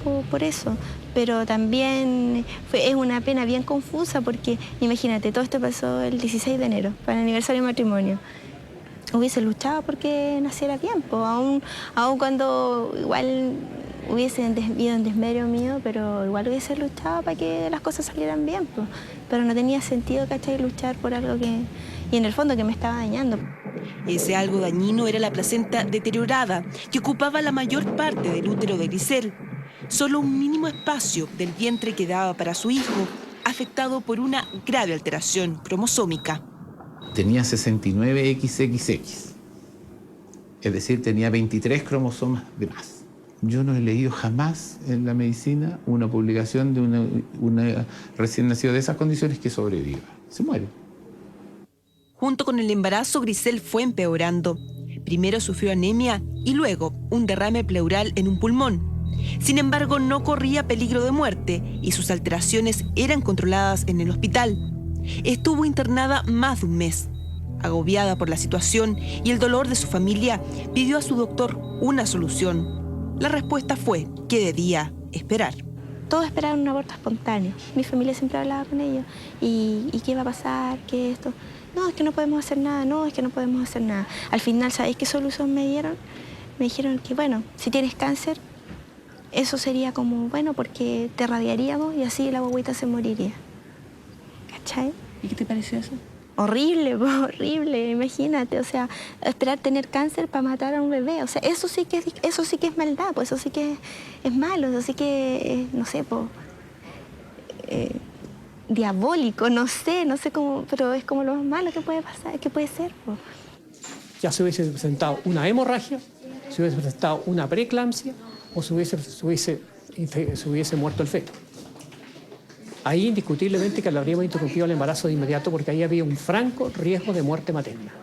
por eso. Pero también es una pena bien confusa porque, imagínate, todo esto pasó el 16 de enero, para el aniversario de matrimonio. Hubiese luchado porque naciera bien, aún cuando igual hubiesen ido en desmedro mío, pero igual hubiese luchado para que las cosas salieran bien. Pero no tenía sentido, ¿cachai?, luchar por algo y en el fondo que me estaba dañando. Ese algo dañino era la placenta deteriorada, que ocupaba la mayor parte del útero de Grisel. Solo un mínimo espacio del vientre quedaba para su hijo, afectado por una grave alteración cromosómica. Tenía 69XXX, es decir, tenía 23 cromosomas de más. Yo no he leído jamás en la medicina una publicación de una recién nacida de esas condiciones que sobreviva. Se muere. Junto con el embarazo, Grisel fue empeorando. Primero sufrió anemia y luego un derrame pleural en un pulmón. Sin embargo, no corría peligro de muerte y sus alteraciones eran controladas en el hospital. Estuvo internada más de un mes. Agobiada por la situación y el dolor de su familia, pidió a su doctor una solución. La respuesta fue que debía esperar. Todos esperaban un aborto espontáneo. Mi familia siempre hablaba con ellos. ¿Y qué va a pasar? ¿Qué esto? No, es que no podemos hacer nada, no, es que no podemos hacer nada. Al final, ¿sabéis qué solución me dieron? Me dijeron que, bueno, si tienes cáncer, eso sería como, bueno, porque te radiaríamos y así la guaguita se moriría. ¿Cachai? ¿Y qué te pareció eso? Horrible, horrible, imagínate, o sea, esperar tener cáncer para matar a un bebé, o sea, eso sí que es maldad, pues eso sí que es malo, eso sí que, no sé, diabólico, no sé cómo, pero es como lo más malo que puede pasar, que puede ser. Ya se hubiese presentado una hemorragia, se hubiese presentado una preeclampsia o se hubiese muerto el feto. Ahí indiscutiblemente que le habríamos interrumpido el embarazo de inmediato porque ahí había un franco riesgo de muerte materna.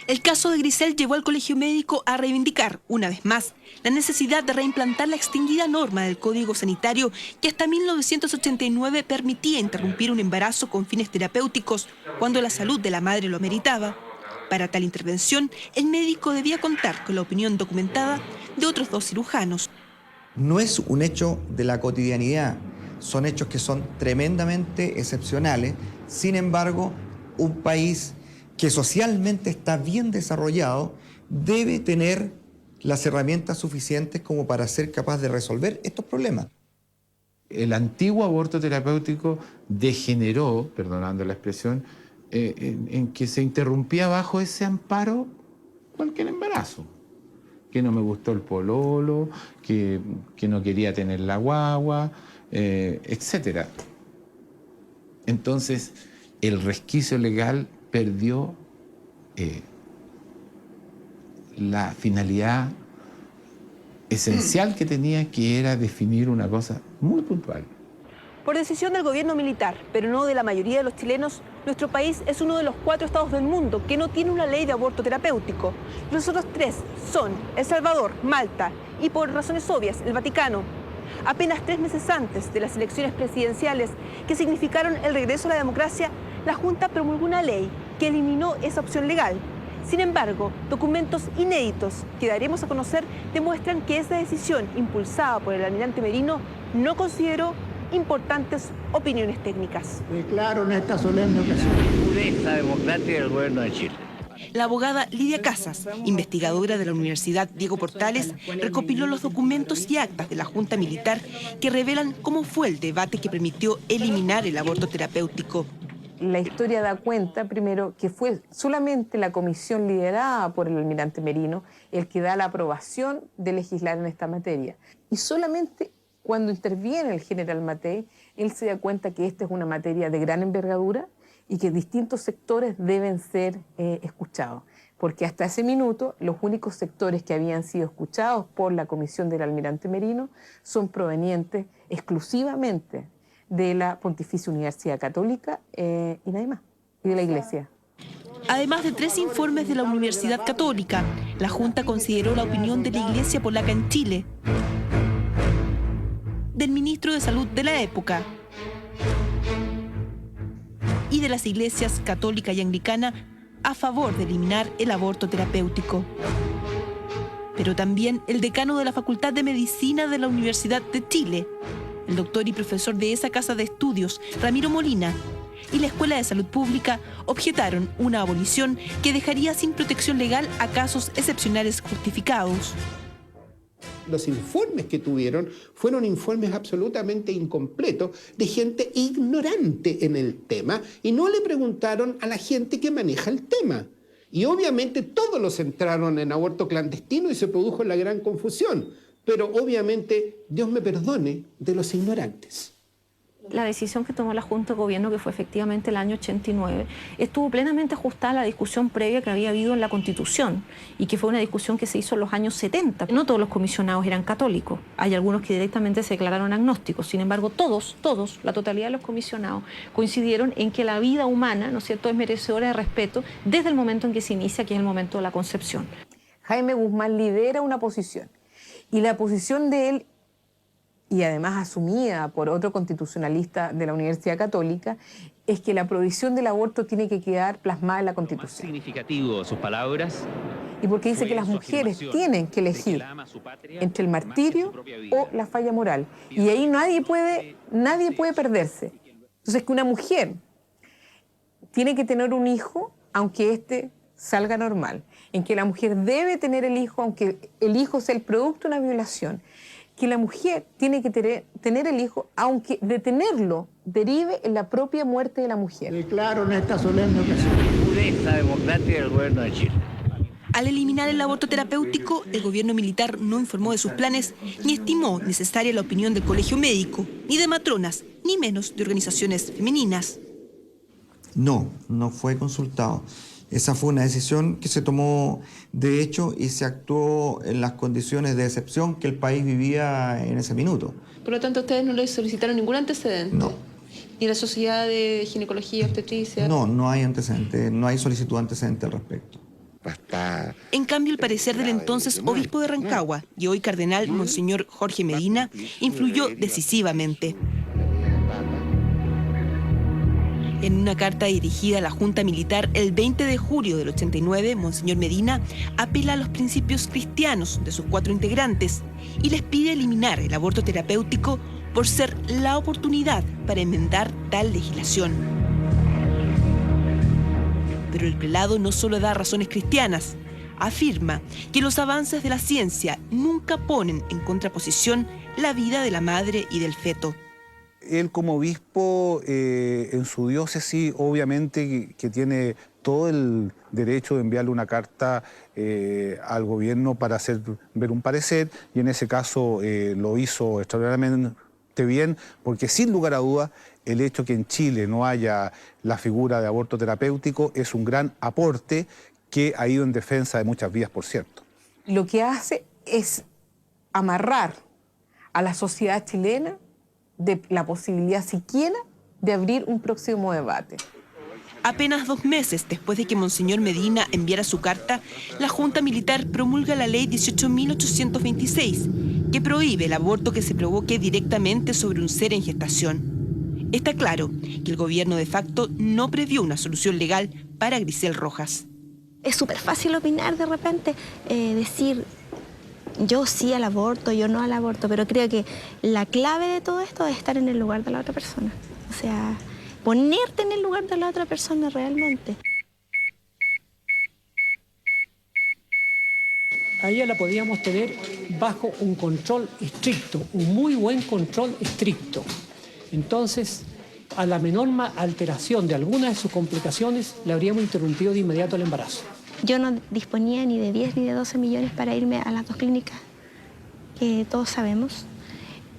El caso de Grisel llevó al Colegio Médico a reivindicar, una vez más, la necesidad de reimplantar la extinguida norma del Código Sanitario que hasta 1989 permitía interrumpir un embarazo con fines terapéuticos cuando la salud de la madre lo ameritaba. Para tal intervención, el médico debía contar con la opinión documentada de otros 2 cirujanos. No es un hecho de la cotidianidad, son hechos que son tremendamente excepcionales. Sin embargo, un país que socialmente está bien desarrollado debe tener las herramientas suficientes como para ser capaz de resolver estos problemas. El antiguo aborto terapéutico degeneró, perdonando la expresión, en que se interrumpía bajo ese amparo cualquier embarazo. Que no me gustó el pololo, que no quería tener la guagua, etc. Entonces, el resquicio legal perdió la finalidad esencial que tenía, que era definir una cosa muy puntual. Por decisión del gobierno militar, pero no de la mayoría de los chilenos, nuestro país es uno de los 4 estados del mundo que no tiene una ley de aborto terapéutico. Los otros 3 son El Salvador, Malta y, por razones obvias, el Vaticano. Apenas 3 meses antes de las elecciones presidenciales que significaron el regreso a la democracia, la Junta promulgó una ley que eliminó esa opción legal. Sin embargo, documentos inéditos que daremos a conocer demuestran que esa decisión, impulsada por el almirante Merino, no consideró importantes opiniones técnicas. Declaro en esta solemne ocasión pureza democrática del gobierno de Chile. La abogada Lidia Casas, investigadora de la Universidad Diego Portales, recopiló los documentos y actas de la Junta Militar que revelan cómo fue el debate que permitió eliminar el aborto terapéutico. La historia da cuenta, primero, que fue solamente la comisión liderada por el almirante Merino el que da la aprobación de legislar en esta materia. Y solamente cuando interviene el general Matei, él se da cuenta que esta es una materia de gran envergadura y que distintos sectores deben ser escuchados. Porque hasta ese minuto, los únicos sectores que habían sido escuchados por la comisión del almirante Merino son provenientes exclusivamente de la Pontificia Universidad Católica y nadie más, y de la Iglesia. Además de 3 informes de la Universidad Católica, la Junta consideró la opinión de la Iglesia Polaca en Chile, del ministro de Salud de la época y de las iglesias católica y anglicana a favor de eliminar el aborto terapéutico. Pero también el decano de la Facultad de Medicina de la Universidad de Chile, el doctor y profesor de esa casa de estudios, Ramiro Molina, y la Escuela de Salud Pública objetaron una abolición que dejaría sin protección legal a casos excepcionales justificados. Los informes que tuvieron fueron informes absolutamente incompletos de gente ignorante en el tema y no le preguntaron a la gente que maneja el tema. Y obviamente todos los centraron en aborto clandestino y se produjo la gran confusión. Pero obviamente, Dios me perdone, de los ignorantes. La decisión que tomó la Junta de Gobierno, que fue efectivamente el año 89, estuvo plenamente ajustada a la discusión previa que había habido en la Constitución y que fue una discusión que se hizo en los años 70. No todos los comisionados eran católicos, hay algunos que directamente se declararon agnósticos, sin embargo todos, la totalidad de los comisionados coincidieron en que la vida humana, ¿no es cierto?, es merecedora de respeto desde el momento en que se inicia, que es el momento de la concepción. Jaime Guzmán lidera una posición y la posición de él, y además asumida por otro constitucionalista de la Universidad Católica, es que la prohibición del aborto tiene que quedar plasmada en la Constitución. Significativo sus palabras. Y porque dice que las mujeres tienen que elegir entre el martirio o la falla moral. Y ahí nadie puede perderse. Entonces, que una mujer tiene que tener un hijo, aunque éste salga normal. En que la mujer debe tener el hijo, aunque el hijo sea el producto de una violación. Que la mujer tiene que tener el hijo, aunque de tenerlo derive en la propia muerte de la mujer. Declaro en esta solemne ocasión pureza democrática del gobierno de Chile. Al eliminar el aborto terapéutico, el gobierno militar no informó de sus planes ni estimó necesaria la opinión del colegio médico, ni de matronas, ni menos de organizaciones femeninas. No fue consultado. Esa fue una decisión que se tomó de hecho y se actuó en las condiciones de excepción que el país vivía en ese minuto. Por lo tanto, ¿ustedes no le solicitaron ningún antecedente? No. ¿Ni la Sociedad de Ginecología y Obstetricia? No hay antecedente, no hay solicitud de antecedente al respecto. En cambio, el parecer del entonces obispo de Rancagua y hoy cardenal Monseñor Jorge Medina influyó decisivamente. En una carta dirigida a la Junta Militar el 20 de julio del 89, Monseñor Medina apela a los principios cristianos de sus 4 integrantes y les pide eliminar el aborto terapéutico por ser la oportunidad para enmendar tal legislación. Pero el prelado no solo da razones cristianas, afirma que los avances de la ciencia nunca ponen en contraposición la vida de la madre y del feto. Él como obispo en su diócesis obviamente que tiene todo el derecho de enviarle una carta al gobierno para hacer ver un parecer y en ese caso lo hizo extraordinariamente bien porque sin lugar a dudas el hecho que en Chile no haya la figura de aborto terapéutico es un gran aporte que ha ido en defensa de muchas vidas, por cierto. Lo que hace es amarrar a la sociedad chilena de la posibilidad siquiera de abrir un próximo debate. Apenas 2 meses después de que Monseñor Medina enviara su carta, la Junta Militar promulga la Ley 18.826, que prohíbe el aborto que se provoque directamente sobre un ser en gestación. Está claro que el gobierno de facto no previó una solución legal para Grisel Rojas. Es súper fácil opinar de repente, decir yo sí al aborto, yo no al aborto, pero creo que la clave de todo esto es estar en el lugar de la otra persona. O sea, ponerte en el lugar de la otra persona realmente. A ella la podíamos tener bajo un control estricto, un muy buen control estricto. Entonces, a la menor alteración de alguna de sus complicaciones, le habríamos interrumpido de inmediato el embarazo. Yo no disponía ni de 10 ni de 12 millones para irme a las 2 clínicas, que todos sabemos,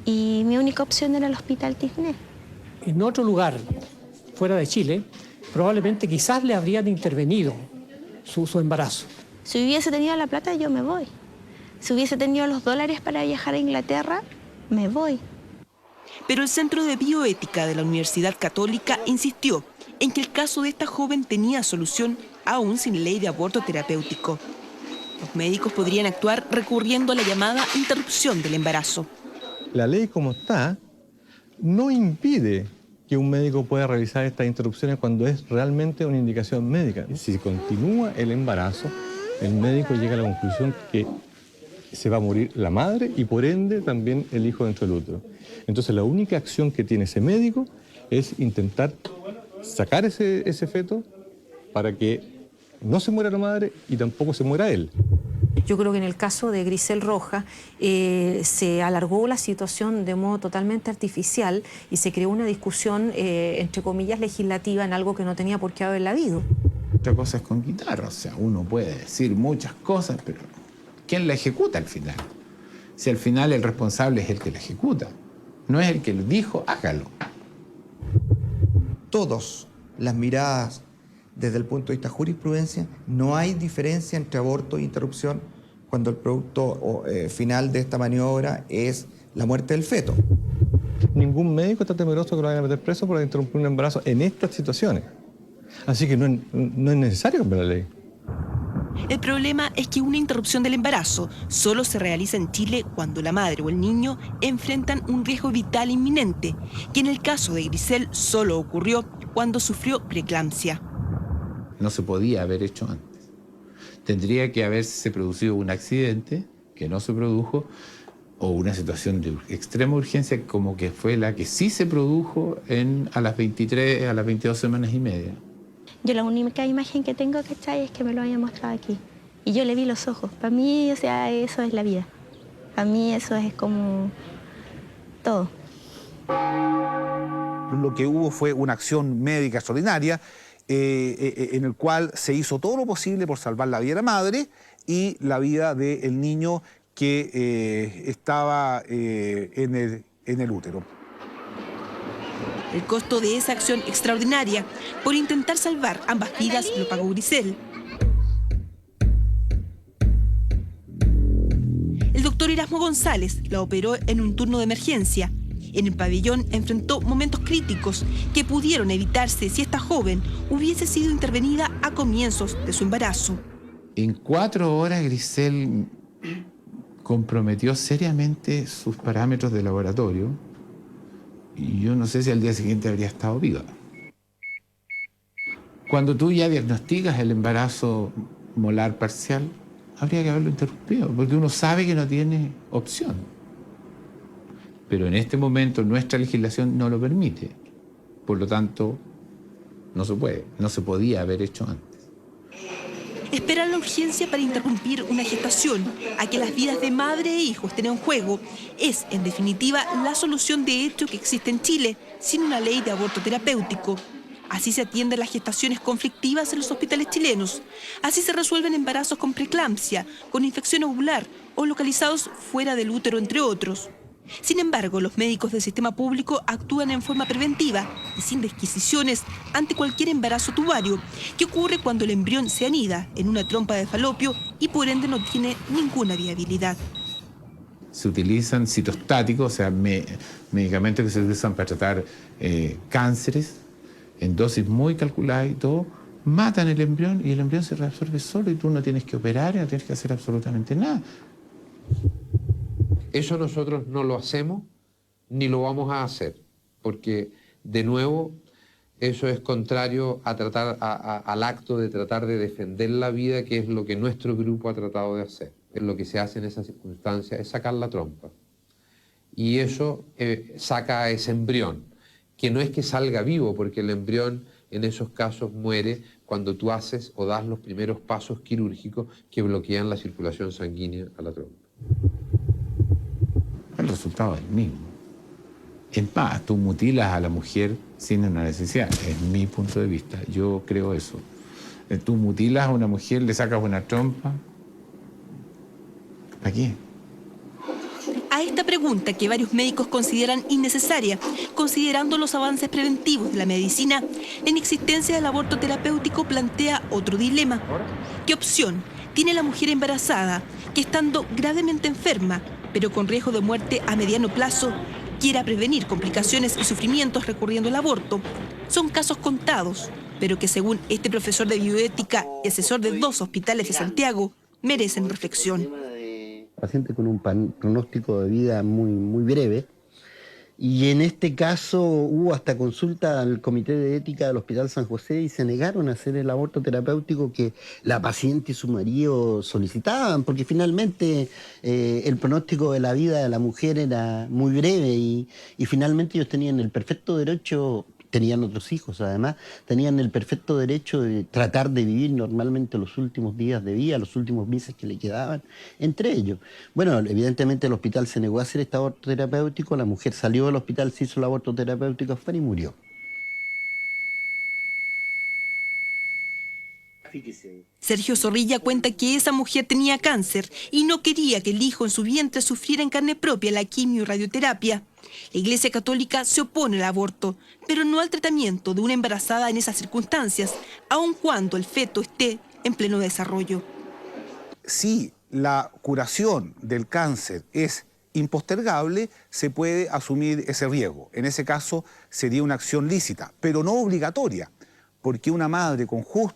y mi única opción era el Hospital Tisné. En otro lugar, fuera de Chile, probablemente quizás le habrían intervenido su embarazo. Si hubiese tenido la plata, yo me voy. Si hubiese tenido los dólares para viajar a Inglaterra, me voy. Pero el Centro de Bioética de la Universidad Católica insistió en que el caso de esta joven tenía solución aún sin ley de aborto terapéutico. Los médicos podrían actuar recurriendo a la llamada interrupción del embarazo. La ley como está no impide que un médico pueda realizar estas interrupciones cuando es realmente una indicación médica. Si continúa el embarazo, el médico llega a la conclusión que se va a morir la madre y por ende también el hijo dentro del útero. Entonces la única acción que tiene ese médico es intentar sacar ese feto para que no se muera la madre y tampoco se muera él. Yo creo que en el caso de Grisel Rojas se alargó la situación de modo totalmente artificial y se creó una discusión, entre comillas, legislativa en algo que no tenía por qué haberla habido. Otra cosa es con guitarra, o sea, uno puede decir muchas cosas, pero ¿quién la ejecuta al final? Si al final el responsable es el que la ejecuta, no es el que lo dijo, hágalo. Todas las miradas desde el punto de vista de jurisprudencia, no hay diferencia entre aborto e interrupción cuando el producto final de esta maniobra es la muerte del feto. Ningún médico está temeroso que lo vayan a meter preso por interrumpir un embarazo en estas situaciones. Así que no es necesario cambiar la ley. El problema es que una interrupción del embarazo solo se realiza en Chile cuando la madre o el niño enfrentan un riesgo vital inminente, que en el caso de Grisel solo ocurrió cuando sufrió preeclampsia. No se podía haber hecho antes. Tendría que haberse producido un accidente que no se produjo o una situación de extrema urgencia como que fue la que sí se produjo a las 23, a las 22 semanas y media. Yo la única imagen que tengo, ¿cachai?, es que me lo hayan mostrado aquí. Y yo le vi los ojos. Para mí, o sea, eso es la vida. Para mí eso es como todo. Lo que hubo fue una acción médica extraordinaria en el cual se hizo todo lo posible por salvar la vida de la madre y la vida del niño que estaba en el útero. El costo de esa acción extraordinaria por intentar salvar ambas vidas lo pagó Grisel. El doctor Erasmo González la operó en un turno de emergencia. En el pabellón enfrentó momentos críticos que pudieron evitarse si esta joven hubiese sido intervenida a comienzos de su embarazo. En 4 horas Grisel comprometió seriamente sus parámetros de laboratorio y yo no sé si al día siguiente habría estado viva. Cuando tú ya diagnosticas el embarazo molar parcial, habría que haberlo interrumpido, porque uno sabe que no tiene opción. Pero en este momento nuestra legislación no lo permite. Por lo tanto, no se puede, no se podía haber hecho antes. Esperar la urgencia para interrumpir una gestación a que las vidas de madre e hijo estén en juego es, en definitiva, la solución de hecho que existe en Chile sin una ley de aborto terapéutico. Así se atienden las gestaciones conflictivas en los hospitales chilenos. Así se resuelven embarazos con preeclampsia, con infección ovular o localizados fuera del útero, entre otros. Sin embargo, los médicos del sistema público actúan en forma preventiva y sin disquisiciones ante cualquier embarazo tubario, que ocurre cuando el embrión se anida en una trompa de falopio y por ende no tiene ninguna viabilidad. se utilizan citostáticos, o sea, medicamentos que se usan para tratar cánceres en dosis muy calculadas y todo, matan el embrión y el embrión se reabsorbe solo y tú no tienes que operar y no tienes que hacer absolutamente nada. Eso nosotros no lo hacemos ni lo vamos a hacer, porque de nuevo eso es contrario a al acto de tratar de defender la vida, que es lo que nuestro grupo ha tratado de hacer. Lo que se hace en esas circunstancias es sacar la trompa. Y eso saca a ese embrión, que no es que salga vivo, porque el embrión en esos casos muere cuando tú haces o das los primeros pasos quirúrgicos que bloquean la circulación sanguínea a la trompa. El resultado es el mismo. En paz, tú mutilas a la mujer sin una necesidad, es mi punto de vista, yo creo eso. Tú mutilas a una mujer, le sacas una trompa, ¿para qué? A esta pregunta, que varios médicos consideran innecesaria, considerando los avances preventivos de la medicina, la inexistencia del aborto terapéutico plantea otro dilema. ¿Qué opción tiene la mujer embarazada que, estando gravemente enferma, pero con riesgo de muerte a mediano plazo, quiera prevenir complicaciones y sufrimientos recurriendo al aborto? Son casos contados, pero que, según este profesor de bioética y asesor de 2 hospitales de Santiago, merecen reflexión. Paciente con un pronóstico de vida muy breve, y en este caso hubo hasta consulta al Comité de Ética del Hospital San José y se negaron a hacer el aborto terapéutico que la paciente y su marido solicitaban, porque finalmente el pronóstico de la vida de la mujer era muy breve y finalmente ellos tenían el perfecto derecho, tenían otros hijos además, tenían el perfecto derecho de tratar de vivir normalmente los últimos días de vida, los últimos meses que le quedaban entre ellos. Bueno, evidentemente el hospital se negó a hacer este aborto terapéutico, la mujer salió del hospital, se hizo el aborto terapéutico afuera y murió. Sergio Zorrilla cuenta que esa mujer tenía cáncer y no quería que el hijo en su vientre sufriera en carne propia la quimio y radioterapia. La Iglesia Católica se opone al aborto, pero no al tratamiento de una embarazada en esas circunstancias, aun cuando el feto esté en pleno desarrollo. Si la curación del cáncer es impostergable, se puede asumir ese riesgo. En ese caso sería una acción lícita, pero no obligatoria, porque una madre con justa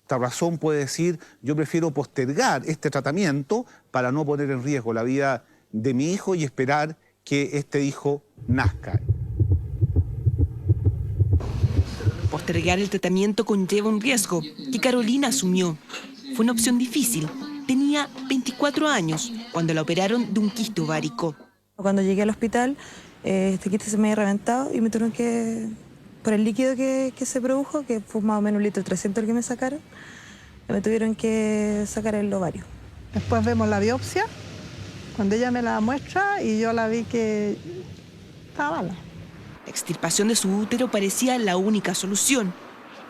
razón puede decir: yo prefiero postergar este tratamiento para no poner en riesgo la vida de mi hijo y esperar que este hijo nazca. Postergar el tratamiento conlleva un riesgo que Carolina asumió. Fue una opción difícil. Tenía 24 años cuando la operaron de un quiste ovárico. Cuando llegué al hospital, este quiste se me había reventado y me tuvieron que, por el líquido que se produjo, que fue más o menos 1,3 litros el que me sacaron, me tuvieron que sacar el ovario. Después vemos la biopsia, cuando ella me la muestra y yo la vi que estaba mala. La extirpación de su útero parecía la única solución.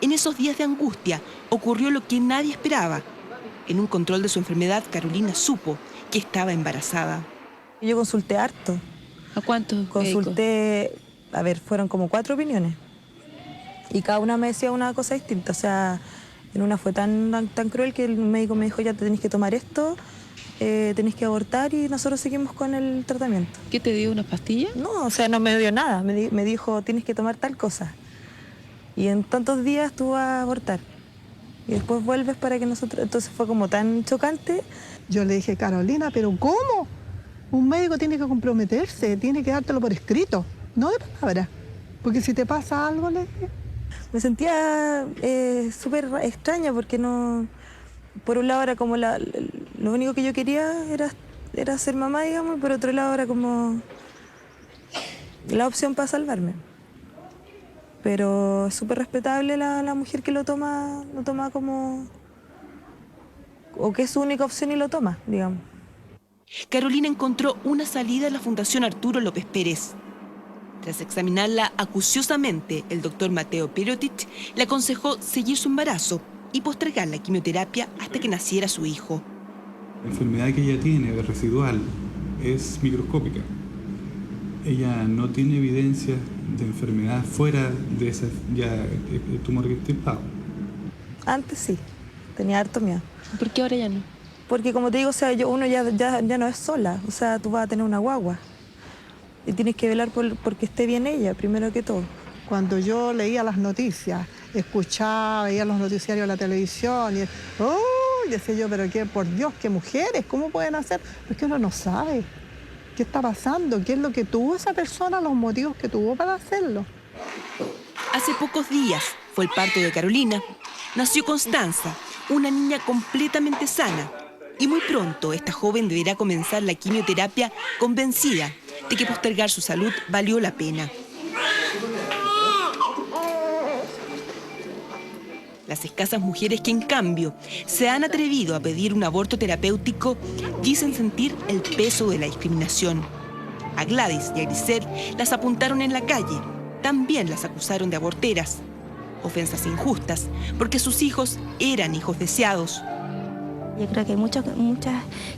En esos días de angustia ocurrió lo que nadie esperaba. En un control de su enfermedad, Carolina supo que estaba embarazada. Yo consulté harto. ¿A cuántos? Consulté, a ver, fueron como 4 opiniones. Y cada una me decía una cosa distinta. O sea, en una fue tan cruel que el médico me dijo: ya te tenés que tomar esto, tenés que abortar, y nosotros seguimos con el tratamiento. ¿Qué te dio, unas pastillas? No, o sea, no me dio nada. Me dijo: tienes que tomar tal cosa. Y en tantos días tú vas a abortar. Y después vuelves para que nosotros... Entonces fue como tan chocante. Yo le dije: Carolina, ¿pero cómo? Un médico tiene que comprometerse, tiene que dártelo por escrito, no de palabra. Porque si te pasa algo, me sentía súper extraña porque no... Por un lado era como lo único que yo quería era ser mamá, digamos, y por otro lado era como la opción para salvarme. Pero es súper respetable la mujer que lo toma como... o que es su única opción y lo toma, digamos. Carolina encontró una salida en la Fundación Arturo López Pérez. Tras examinarla acuciosamente, el doctor Mateo Perotic le aconsejó seguir su embarazo y postergar la quimioterapia hasta que naciera su hijo. La enfermedad que ella tiene, residual, es microscópica. Ella no tiene evidencia de enfermedad fuera de ese tumor extirpado. Antes sí, tenía harto miedo. ¿Por qué ahora ya no? Porque como te digo, o sea, uno ya no es sola, o sea, tú vas a tener una guagua. Y tienes que velar porque esté bien ella, primero que todo. Cuando yo leía las noticias, escuchaba, veía los noticiarios de la televisión y decía yo, pero qué, por Dios, qué mujeres, ¿cómo pueden hacer? Es que uno no sabe qué está pasando, qué es lo que tuvo esa persona, los motivos que tuvo para hacerlo. Hace pocos días fue el parto de Carolina. Nació Constanza, una niña completamente sana. Y muy pronto esta joven deberá comenzar la quimioterapia convencida de que postergar su salud valió la pena. Las escasas mujeres que en cambio se han atrevido a pedir un aborto terapéutico dicen sentir el peso de la discriminación. A Gladys y a Grisel las apuntaron en la calle. También las acusaron de aborteras. Ofensas injustas porque sus hijos eran hijos deseados. Yo creo que hay mucha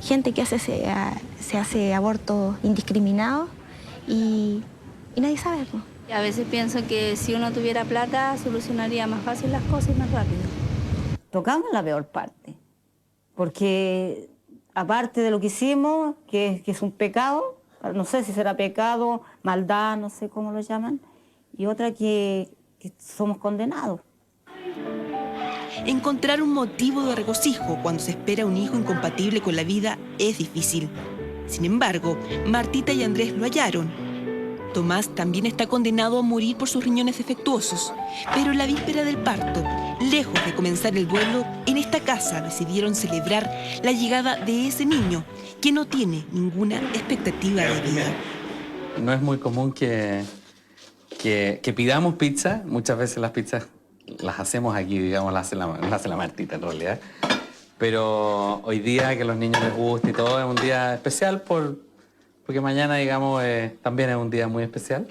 gente que se hace aborto indiscriminado y nadie sabe. ¿No? A veces pienso que si uno tuviera plata solucionaría más fácil las cosas y más rápido. Tocamos la peor parte, porque aparte de lo que hicimos, que es un pecado, no sé si será pecado, maldad, no sé cómo lo llaman, y otra que somos condenados. Encontrar un motivo de regocijo cuando se espera un hijo incompatible con la vida es difícil. Sin embargo, Martita y Andrés lo hallaron. Tomás también está condenado a morir por sus riñones defectuosos, pero en la víspera del parto, lejos de comenzar el duelo, en esta casa decidieron celebrar la llegada de ese niño que no tiene ninguna expectativa de vida. No es muy común que pidamos pizza. Muchas veces las pizzas las hacemos aquí, digamos, las hace la Martita en realidad. Pero hoy día que a los niños les gusta y todo, es un día especial porque mañana, digamos, también es un día muy especial.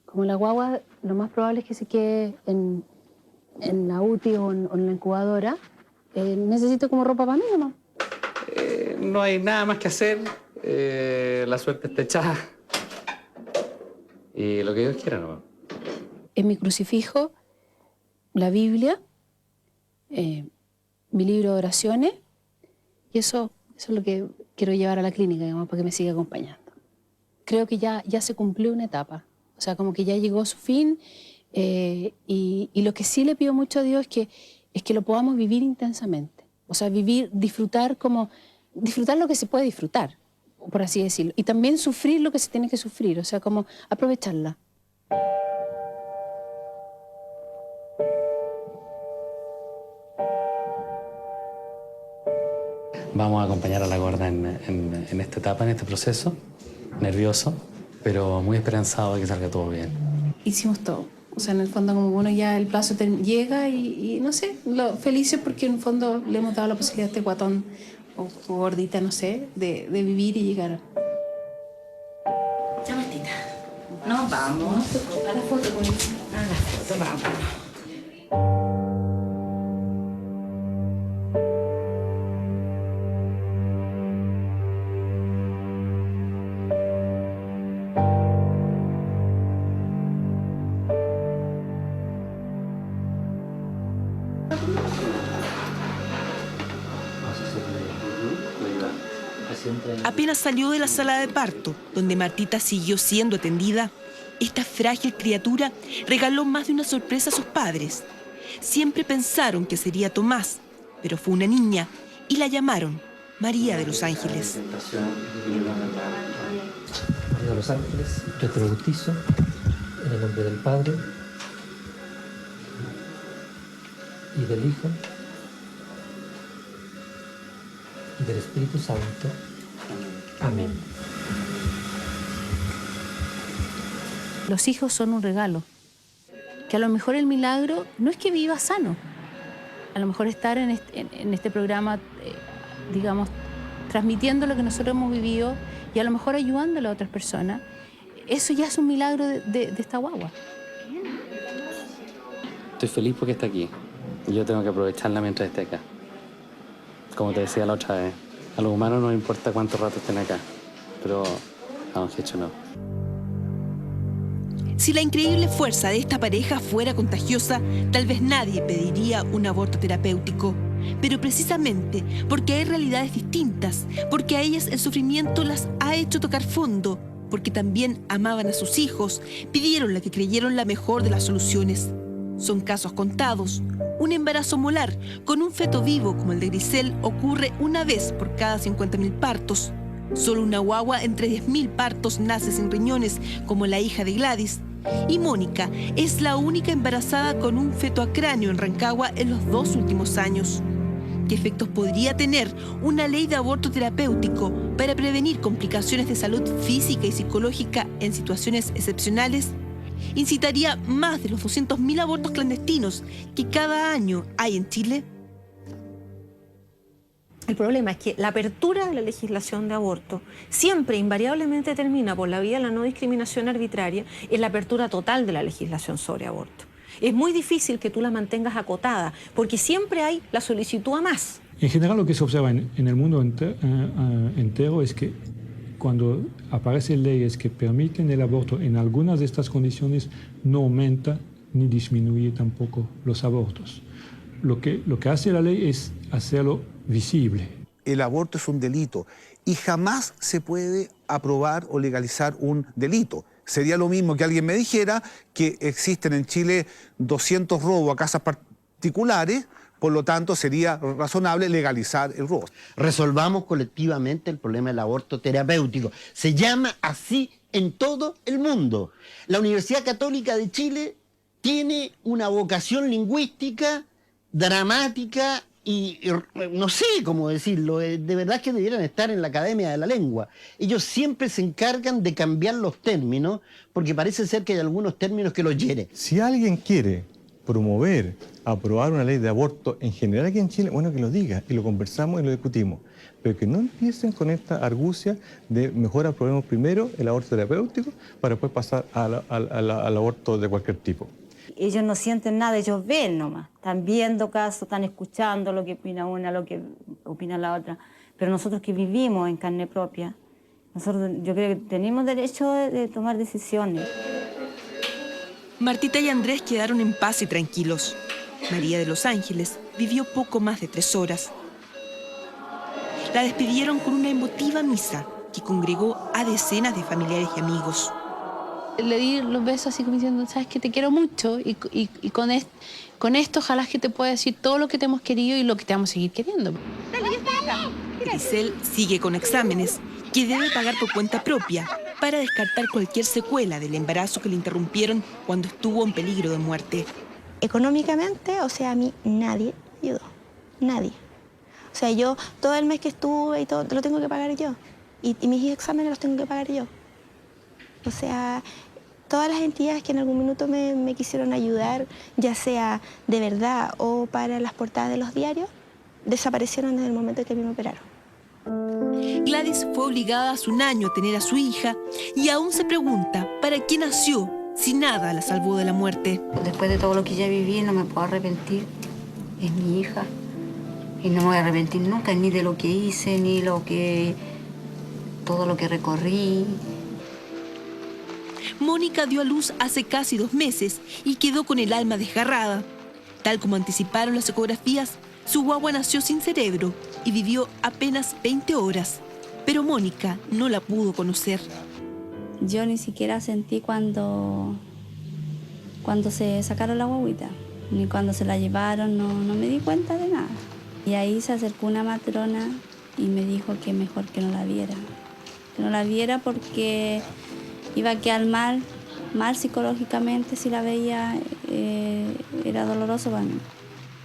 Como la guagua, lo más probable es que se quede en la UTI o en la incubadora. Necesito como ropa para mí nomás. No hay nada más que hacer. La suerte está echada. Y lo que Dios quiera nomás. En mi crucifijo, la Biblia, mi libro de oraciones, y eso es lo que quiero llevar a la clínica, digamos, para que me siga acompañando. Creo que ya se cumplió una etapa, o sea, como que ya llegó a su fin, y lo que sí le pido mucho a Dios es que lo podamos vivir intensamente, o sea, disfrutar lo que se puede disfrutar, por así decirlo, y también sufrir lo que se tiene que sufrir, o sea, como aprovecharla. Vamos a acompañar a la gorda en esta etapa, en este proceso, nervioso, pero muy esperanzado de que salga todo bien. Hicimos todo. O sea, en el fondo, como uno ya el plazo llega y no sé, felices porque en el fondo le hemos dado la posibilidad a este guatón o gordita, no sé, de vivir y llegar. Ya, Martita, nos vamos. A la foto con él. A la foto, vamos. Apenas salió de la sala de parto, donde Martita siguió siendo atendida, esta frágil criatura regaló más de una sorpresa a sus padres. Siempre pensaron que sería Tomás, pero fue una niña y la llamaron María de los Ángeles. María de los Ángeles, yo te bautizo en el nombre del Padre y del Hijo y del Espíritu Santo. Amén. Los hijos son un regalo. Que a lo mejor el milagro no es que viva sano. A lo mejor estar en este programa, digamos, transmitiendo lo que nosotros hemos vivido y a lo mejor ayudándole a otras personas, eso ya es un milagro de esta guagua. Estoy feliz porque está aquí. Yo tengo que aprovecharla mientras esté acá. Como te decía la otra vez, a los humanos no importa cuánto rato estén acá, pero a don Jecho no. Si la increíble fuerza de esta pareja fuera contagiosa, tal vez nadie pediría un aborto terapéutico. pero precisamente porque hay realidades distintas, porque a ellas el sufrimiento las ha hecho tocar fondo, porque también amaban a sus hijos, pidieron la que creyeron la mejor de las soluciones. Son casos contados. Un embarazo molar con un feto vivo como el de Grisel ocurre una vez por cada 50.000 partos. Solo una guagua entre 10.000 partos nace sin riñones, como la hija de Gladys. Y Mónica es la única embarazada con un feto a cráneo en Rancagua en los 2 últimos años. ¿Qué efectos podría tener una ley de aborto terapéutico para prevenir complicaciones de salud física y psicológica en situaciones excepcionales? ¿Incitaría más de los 200.000 abortos clandestinos que cada año hay en Chile? El problema es que la apertura de la legislación de aborto siempre invariablemente termina por la vía de la no discriminación arbitraria en la apertura total de la legislación sobre aborto. Es muy difícil que tú la mantengas acotada porque siempre hay la solicitud a más. En general lo que se observa en el mundo entero es que cuando aparecen leyes que permiten el aborto en algunas de estas condiciones no aumenta ni disminuye tampoco los abortos. Lo que hace la ley es hacerlo visible. El aborto es un delito y jamás se puede aprobar o legalizar un delito. Sería lo mismo que alguien me dijera que existen en Chile 200 robos a casas particulares, por lo tanto sería razonable legalizar el robo. Resolvamos colectivamente el problema del aborto terapéutico. Se llama así en todo el mundo. La Universidad Católica de Chile tiene una vocación lingüística dramática y no sé cómo decirlo, de verdad que debieran estar en la Academia de la Lengua. Ellos siempre se encargan de cambiar los términos porque parece ser que hay algunos términos que los hieren. Si alguien quiere promover, aprobar una ley de aborto en general aquí en Chile, bueno, que lo diga y lo conversamos y lo discutimos. Pero que no empiecen con esta argucia de mejor aprobemos primero el aborto terapéutico para después pasar al aborto de cualquier tipo. Ellos no sienten nada, ellos ven nomás. Están viendo casos, están escuchando lo que opina una, lo que opina la otra. Pero nosotros que vivimos en carne propia, yo creo que tenemos derecho de tomar decisiones. Martita y Andrés quedaron en paz y tranquilos. María de los Ángeles vivió poco más de 3 horas. La despidieron con una emotiva misa que congregó a decenas de familiares y amigos. Le di los besos así como diciendo, sabes que te quiero mucho y con esto ojalá que te pueda decir todo lo que te hemos querido y lo que te vamos a seguir queriendo. Grisel sigue con exámenes que debe pagar por cuenta propia para descartar cualquier secuela del embarazo que le interrumpieron cuando estuvo en peligro de muerte. Económicamente, o sea, a mí nadie me ayudó, nadie. O sea, yo todo el mes que estuve y todo lo tengo que pagar yo y mis exámenes los tengo que pagar yo. O sea, todas las entidades que en algún minuto me quisieron ayudar, ya sea de verdad o para las portadas de los diarios, desaparecieron desde el momento en que a mí me operaron. Gladys fue obligada hace un año a tener a su hija y aún se pregunta para qué nació si nada la salvó de la muerte. Después de todo lo que ya viví, no me puedo arrepentir. Es mi hija. Y no me voy a arrepentir nunca, ni de lo que hice, ni todo lo que recorrí. Mónica dio a luz hace casi 2 meses y quedó con el alma desgarrada. Tal como anticiparon las ecografías, su guagua nació sin cerebro y vivió apenas 20 horas. Pero Mónica no la pudo conocer. Yo ni siquiera sentí cuando se sacaron la guaguita, ni cuando se la llevaron, no me di cuenta de nada. Y ahí se acercó una matrona y me dijo que mejor que no la viera. Que no la viera porque iba a quedar mal psicológicamente si la veía, era doloroso para mí.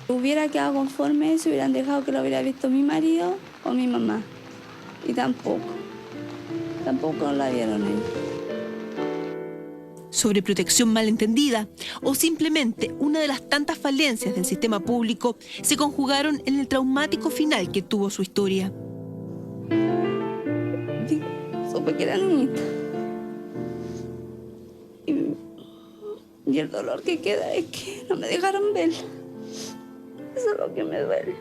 Hubiera quedado conforme si hubieran dejado que lo hubiera visto mi marido o mi mamá. Y tampoco la vieron ellos. Sobreprotección malentendida o simplemente una de las tantas falencias del sistema público se conjugaron en el traumático final que tuvo su historia. Supe que era niñita. Y el dolor que queda es que no me dejaron verla. Eso es lo que me duele.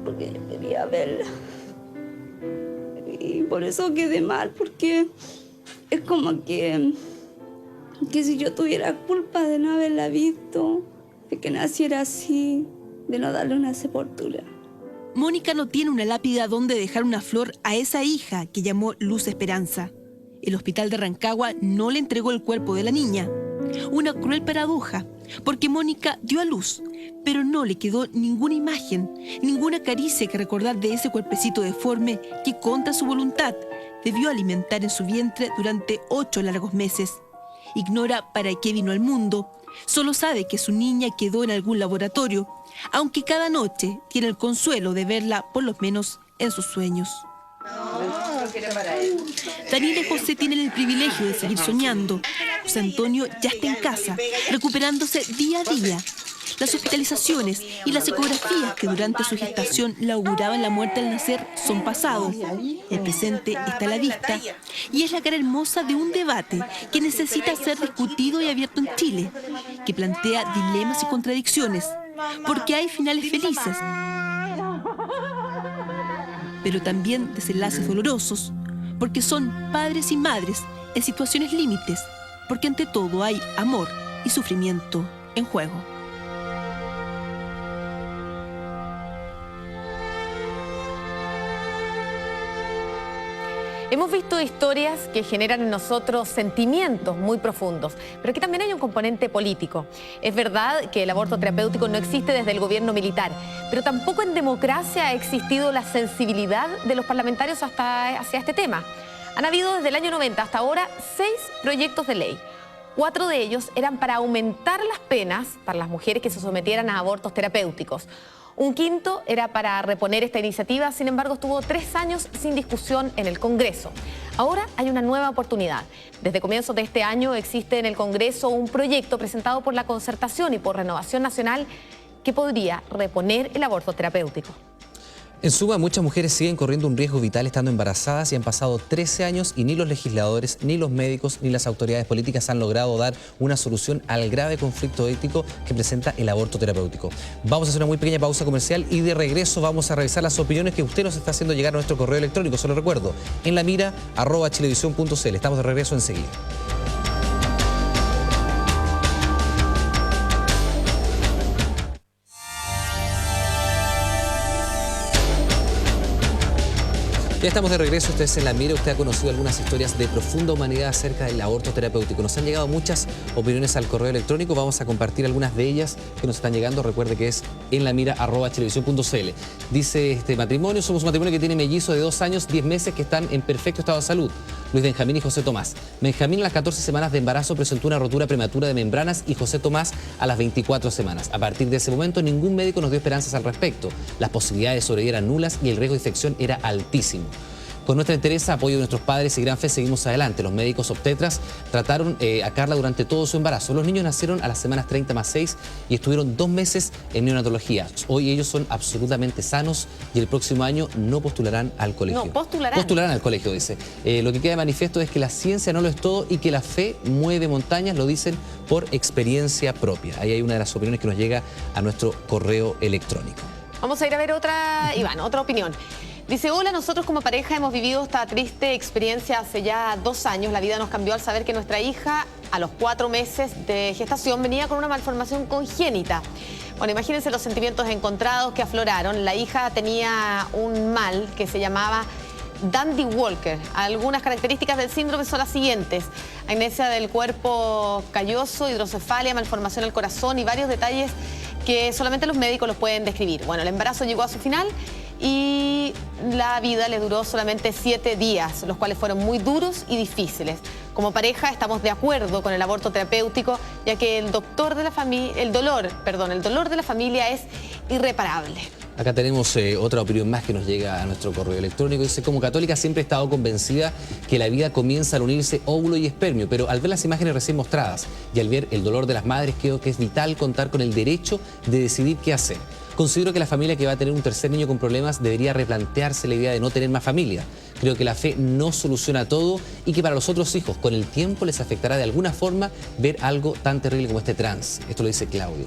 Porque yo quería verla. Y por eso quedé mal, porque es como que si yo tuviera culpa de no haberla visto, de que naciera así, de no darle una sepultura. Mónica no tiene una lápida donde dejar una flor a esa hija que llamó Luz Esperanza. El hospital de Rancagua no le entregó el cuerpo de la niña. Una cruel paradoja, porque Mónica dio a luz, pero no le quedó ninguna imagen, ninguna caricia que recordar de ese cuerpecito deforme que, contra su voluntad, debió alimentar en su vientre durante 8 largos meses. Ignora para qué vino al mundo, solo sabe que su niña quedó en algún laboratorio, aunque cada noche tiene el consuelo de verla por lo menos en sus sueños. Daniela y José tienen el privilegio de seguir soñando. José Antonio ya está en casa, recuperándose día a día. Las hospitalizaciones y las ecografías que durante su gestación le auguraban la muerte al nacer son pasados. El presente está a la vista y es la cara hermosa de un debate que necesita ser discutido y abierto en Chile, que plantea dilemas y contradicciones, porque hay finales felices, pero también desenlaces dolorosos, porque son padres y madres en situaciones límites, porque ante todo hay amor y sufrimiento en juego. Hemos visto historias que generan en nosotros sentimientos muy profundos, pero aquí también hay un componente político. Es verdad que el aborto terapéutico no existe desde el gobierno militar, pero tampoco en democracia ha existido la sensibilidad de los parlamentarios hacia este tema. Han habido desde el año 90 hasta ahora 6 proyectos de ley. 4 de ellos eran para aumentar las penas para las mujeres que se sometieran a abortos terapéuticos. Un quinto era para reponer esta iniciativa, sin embargo estuvo 3 años sin discusión en el Congreso. Ahora hay una nueva oportunidad. Desde comienzos de este año existe en el Congreso un proyecto presentado por la Concertación y por Renovación Nacional que podría reponer el aborto terapéutico. En suma, muchas mujeres siguen corriendo un riesgo vital estando embarazadas y han pasado 13 años y ni los legisladores, ni los médicos, ni las autoridades políticas han logrado dar una solución al grave conflicto ético que presenta el aborto terapéutico. Vamos a hacer una muy pequeña pausa comercial y de regreso vamos a revisar las opiniones que usted nos está haciendo llegar a nuestro correo electrónico. Solo recuerdo, en la mira, @chilevisión.cl. Estamos de regreso enseguida. Ya estamos de regreso, ustedes en la mira, usted ha conocido algunas historias de profunda humanidad acerca del aborto terapéutico. Nos han llegado muchas opiniones al correo electrónico, vamos a compartir algunas de ellas que nos están llegando. Recuerde que es en la mira @chilevisión.cl. Dice este matrimonio, somos un matrimonio que tiene mellizos de 2 años, 10 meses que están en perfecto estado de salud. Luis Benjamín y José Tomás. Benjamín a las 14 semanas de embarazo presentó una rotura prematura de membranas y José Tomás a las 24 semanas. A partir de ese momento ningún médico nos dio esperanzas al respecto. Las posibilidades de sobrevivir eran nulas y el riesgo de infección era altísimo. Con nuestra entereza, apoyo de nuestros padres y gran fe seguimos adelante. Los médicos obstetras trataron a Carla durante todo su embarazo. Los niños nacieron a las semanas 30 más 6 y estuvieron 2 meses en neonatología. Hoy ellos son absolutamente sanos y el próximo año no postularán al colegio. No, postularán. Postularán al colegio, dice. Lo que queda de manifiesto es que la ciencia no lo es todo y que la fe mueve montañas, lo dicen por experiencia propia. Ahí hay una de las opiniones que nos llega a nuestro correo electrónico. Vamos a ir a ver otra, Iván, otra opinión. Dice, hola, nosotros como pareja hemos vivido esta triste experiencia hace ya 2 años. La vida nos cambió al saber que nuestra hija, a los 4 meses de gestación, venía con una malformación congénita. Bueno, imagínense los sentimientos encontrados que afloraron. La hija tenía un mal que se llamaba Dandy Walker. Algunas características del síndrome son las siguientes: amnesia del cuerpo calloso, hidrocefalia, malformación del corazón y varios detalles que solamente los médicos los pueden describir. Bueno, el embarazo llegó a su final y la vida le duró solamente 7 días, los cuales fueron muy duros y difíciles. Como pareja estamos de acuerdo con el aborto terapéutico, ya que el dolor de la familia es irreparable. Acá tenemos otra opinión más que nos llega a nuestro correo electrónico. Dice, como católica siempre he estado convencida que la vida comienza al unirse óvulo y espermio, pero al ver las imágenes recién mostradas y al ver el dolor de las madres, creo que es vital contar con el derecho de decidir qué hacer. Considero que la familia que va a tener un tercer niño con problemas debería replantearse la idea de no tener más familia. Creo que la fe no soluciona todo y que para los otros hijos, con el tiempo les afectará de alguna forma ver algo tan terrible como este trans. Esto lo dice Claudio.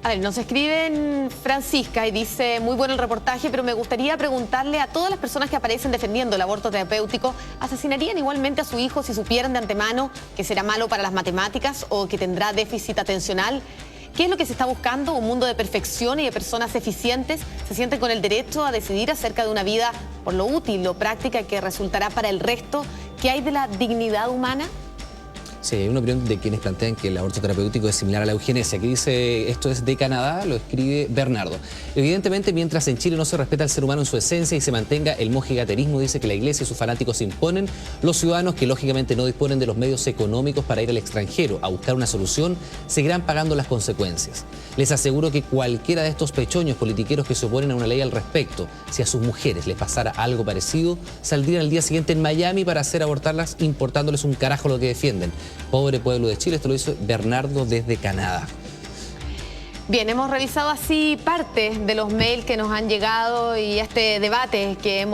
A ver, nos escriben Francisca y dice, muy bueno el reportaje, pero me gustaría preguntarle a todas las personas que aparecen defendiendo el aborto terapéutico, ¿asesinarían igualmente a su hijo si supieran de antemano que será malo para las matemáticas o que tendrá déficit atencional? ¿Qué es lo que se está buscando? Un mundo de perfección y de personas eficientes se sienten con el derecho a decidir acerca de una vida por lo útil, lo práctica que resultará para el resto. ¿Qué hay de la dignidad humana? Sí, hay una opinión de quienes plantean que el aborto terapéutico es similar a la eugenesia. Aquí dice, esto es de Canadá, lo escribe Bernardo. Evidentemente, mientras en Chile no se respeta al ser humano en su esencia y se mantenga el mojigaterismo, dice que la Iglesia y sus fanáticos imponen, los ciudadanos que lógicamente no disponen de los medios económicos para ir al extranjero a buscar una solución, seguirán pagando las consecuencias. Les aseguro que cualquiera de estos pechoños politiqueros que se oponen a una ley al respecto, si a sus mujeres les pasara algo parecido, saldrían al día siguiente en Miami para hacer abortarlas, importándoles un carajo lo que defienden. Pobre pueblo de Chile, esto lo hizo Bernardo desde Canadá. Bien, hemos revisado así parte de los mails que nos han llegado y este debate que hemos